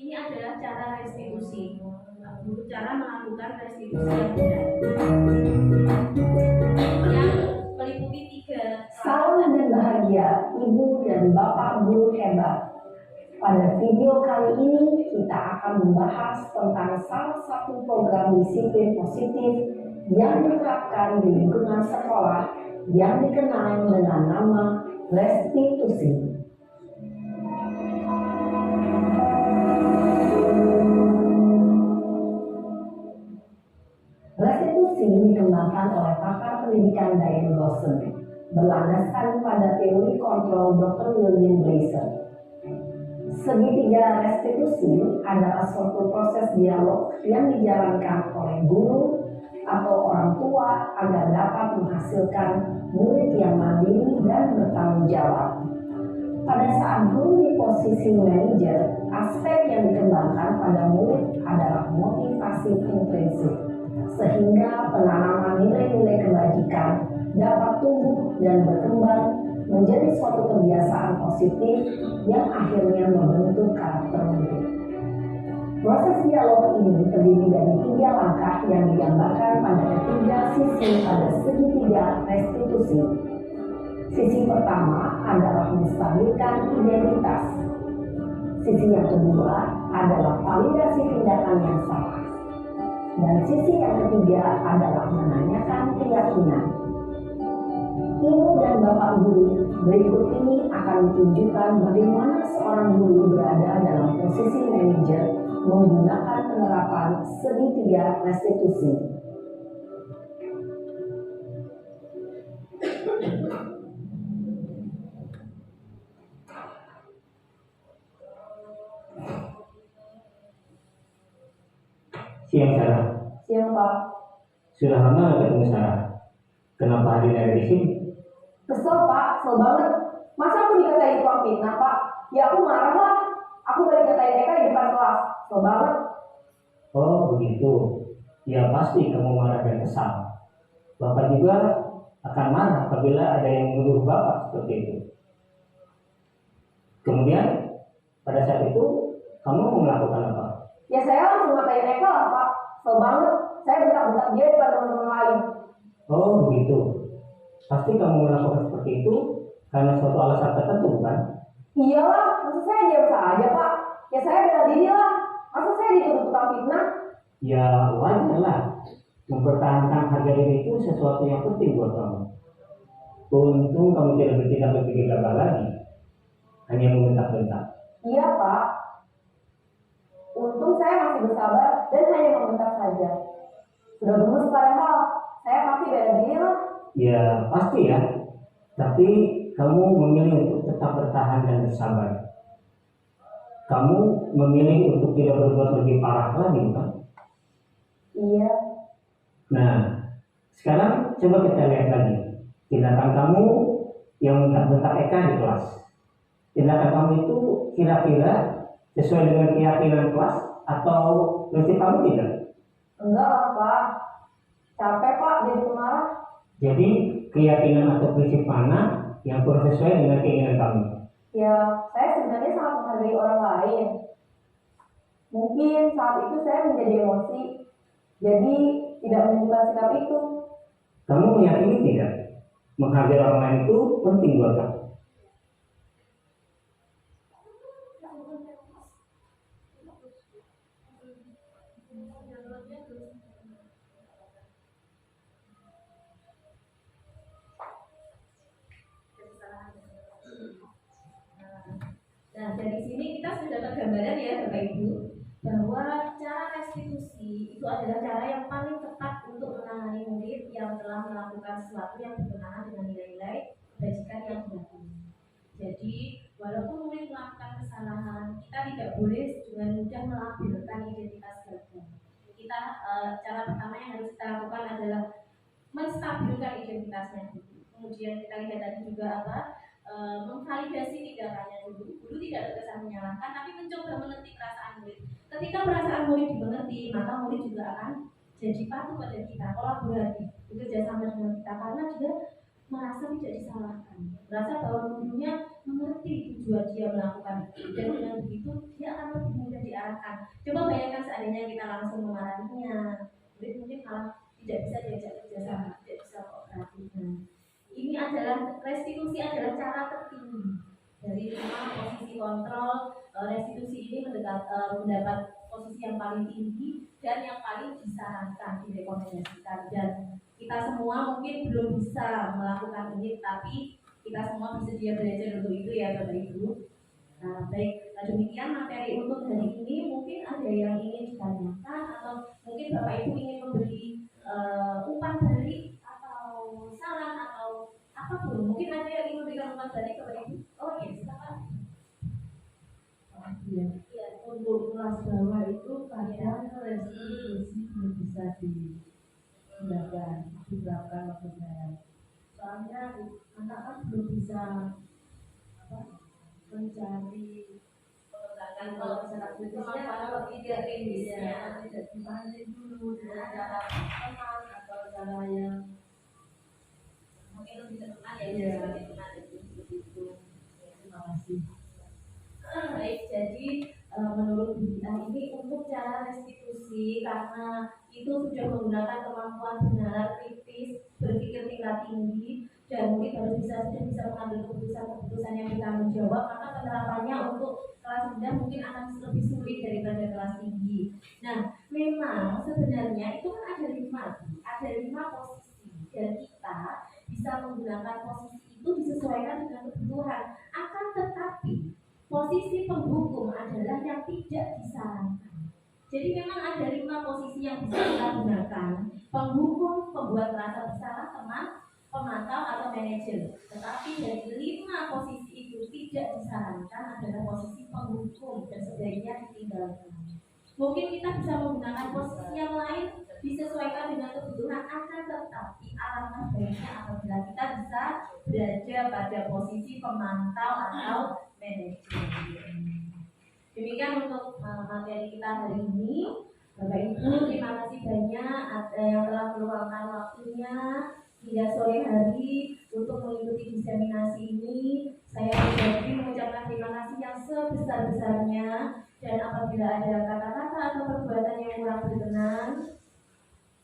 Ini adalah cara restitusi. Cara melakukan restitusi yang benar. Yang meliputi 3. Salam dan bahagia, Ibu dan Bapak guru hebat. Pada video kali ini kita akan membahas tentang salah satu program disiplin positif yang diterapkan di lingkungan sekolah yang dikenal dengan nama restitusi. Restitusi dikembangkan oleh pakar pendidikan Diane Lawson berlandaskan pada teori kontrol Dr. William Blaser. Segitiga restitusi adalah suatu proses dialog yang dijalankan oleh guru atau orang tua agar dapat menghasilkan murid yang mandiri dan bertanggung jawab. Pada saat guru di posisi manajer, aspek yang dikembangkan pada murid adalah motivasi intrinsik, sehingga penanaman nilai-nilai kebajikan dapat tumbuh dan berkembang menjadi suatu kebiasaan positif yang akhirnya membentuk karakter murid. Proses dialog ini terdiri dari 3 langkah yang digambarkan pada ketiga sisi pada segitiga restitusi. Sisi pertama adalah menstabilkan identitas. Sisi yang kedua adalah validasi tindakan yang salah. Dan sisi yang ketiga adalah menanyakan keyakinan. Ibu dan Bapak guru, berikut ini akan menunjukkan bagaimana seorang guru berada dalam posisi manajer menggunakan penerapan segitiga restitusi. Siang Sarah. Siang Pak. Sudah lama nggak ketemu Sarah? Kenapa hari ini ada di sini? Kesel Pak, kesel banget. Masa aku dikatain tukang fitnah Pak? Ya aku marah lah. Aku balik katain Eka di depan kelas. Kesel banget. Oh begitu. Ya pasti kamu marah dan kesal. Bapak juga akan marah apabila ada yang menuduh Bapak seperti itu. Kemudian pada saat itu kamu mau melakukan apa? Ya saya langsung ngatain Eka lah Pak. Kesel banget. Saya bentak-bentak dia depan teman-teman lain. Oh begitu. Pasti kamu melakukan seperti itu karena suatu alasan tertentu bukan? Iyalah, masa saya diam saja Pak? Ya saya bela diri lah. Masa saya dituduh tukang fitnah? Ya wajar lah. Mempertahankan harga diri itu sesuatu yang penting buat kamu. Untung kamu tidak bertindak lebih gegabah lagi. Hanya membentak-bentak. Iya Pak. Untung saya masih bersabar dan hanya membentak saja. Sudah gemes padahal, saya pasti bela diri lah. Ya pasti ya. Tapi kamu memilih untuk tetap bertahan dan bersabar. Kamu memilih untuk tidak berbuat lebih parah lagi bukan? Iya. Nah, sekarang coba kita lihat lagi tindakan kamu yang bentak-bentak Eka di kelas. Tindakan kamu itu kira-kira sesuai dengan keyakinan kelas atau prinsip kamu tidak? Enggak lah Pak. Capek Pak jadi pemarah. Jadi keyakinan atau prinsip mana yang kurang sesuai dengan keinginan kamu? Ya, saya sebenarnya sangat menghargai orang lain. Mungkin saat itu saya menjadi emosi, jadi tidak menunjukkan sikap itu. Kamu meyakini tidak? Menghargai orang lain itu penting buat kamu. Nah, dari sini kita sudah dapat gambaran ya Bapak Ibu bahwa sesuatu yang berkenaan dengan nilai-nilai kebajikan yang berlaku. Jadi walaupun murid melakukan kesalahan, kita tidak boleh dengan mudah melabelkan identitas gagal. Kita cara pertama yang harus kita lakukan adalah menstabilkan identitasnya dulu. Kemudian kita lihat tadi juga memvalidasi tindakannya dulu. Guru tidak terkesan menyalahkan, tapi mencoba mengerti perasaan murid. Ketika perasaan murid dimengerti, maka murid juga akan jadi patuh pada kita, kolaboratif, bekerja sama dengan kita karena dia merasa tidak disalahkan, merasa bahwa gurunya mengerti tujuan dia melakukan itu, dan dengan begitu dia akan lebih mudah diarahkan. Coba bayangkan seandainya kita langsung memarahinya, murid mungkin malah tidak bisa diajak kerjasama, tidak bisa kooperatif. Ini adalah restitusi adalah cara tertinggi dari 5 posisi kontrol. Restitusi ini mendapat posisi yang paling tinggi dan yang paling disarankan, direkomendasikan, dan kita semua mungkin belum bisa melakukan ini, tapi kita semua bersedia belajar untuk itu ya Bapak Ibu. Nah, baik, demikian materi untuk hari ini. Mungkin ada yang ingin ditanyakan atau mungkin Bapak Ibu ingin memberi umpan balik atau saran atau apapun. Mungkin ada yang ingin memberikan umpan balik Bapak Ibu. Oh iya, silakan. Ya, untuk kelas bawah itu kadang restitusi belum bisa diterapkan waktu saya. Soalnya anak kan belum bisa mencari Kalau secara kritisnya kalau tidak kritisnya tidak dipahami dulu dengan cara teman atau cara yang mungkin lebih teman ya, seperti teman itu. terima kasih. Baik, jadi menurut Bu Dita ini untuk cara restitusi karena itu sudah menggunakan kemampuan benar kritis, berpikir tingkat tinggi, dan murid harus sudah bisa mengambil keputusan yang bertanggung jawab, maka penerapannya untuk kelas rendah mungkin akan lebih sulit daripada kelas tinggi. Nah, memang sebenarnya itu kan ada 5 posisi, dan kita bisa menggunakan posisi itu disesuaikan dengan kebutuhan. Akan tetapi posisi penghukum adalah yang tidak disarankan. Jadi memang ada 5 posisi yang bisa kita gunakan: penghukum, pembuat merasa bersalah, teman, pemantau, atau manajer. Tetapi dari 5 posisi itu tidak disarankan adalah posisi penghukum dan sebaiknya ditinggalkan. Mungkin kita bisa menggunakan posisi yang lain disesuaikan dengan kebutuhan, akan tetapi alangkah baiknya apabila kita bisa berada pada posisi pemantau atau manajer. Demikian untuk materi kita hari ini. Bapak Ibu, terima kasih banyak yang telah meluangkan waktunya hingga sore hari untuk mengikuti diseminasi ini. Saya pribadi mengucapkan terima kasih yang sebesar-besarnya, dan apabila ada kata-kata atau perbuatan yang kurang berkenan,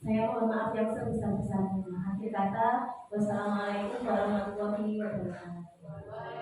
saya mohon maaf yang sebesar-besarnya. Akhir kata, wassalamualaikum warahmatullahi wabarakatuh.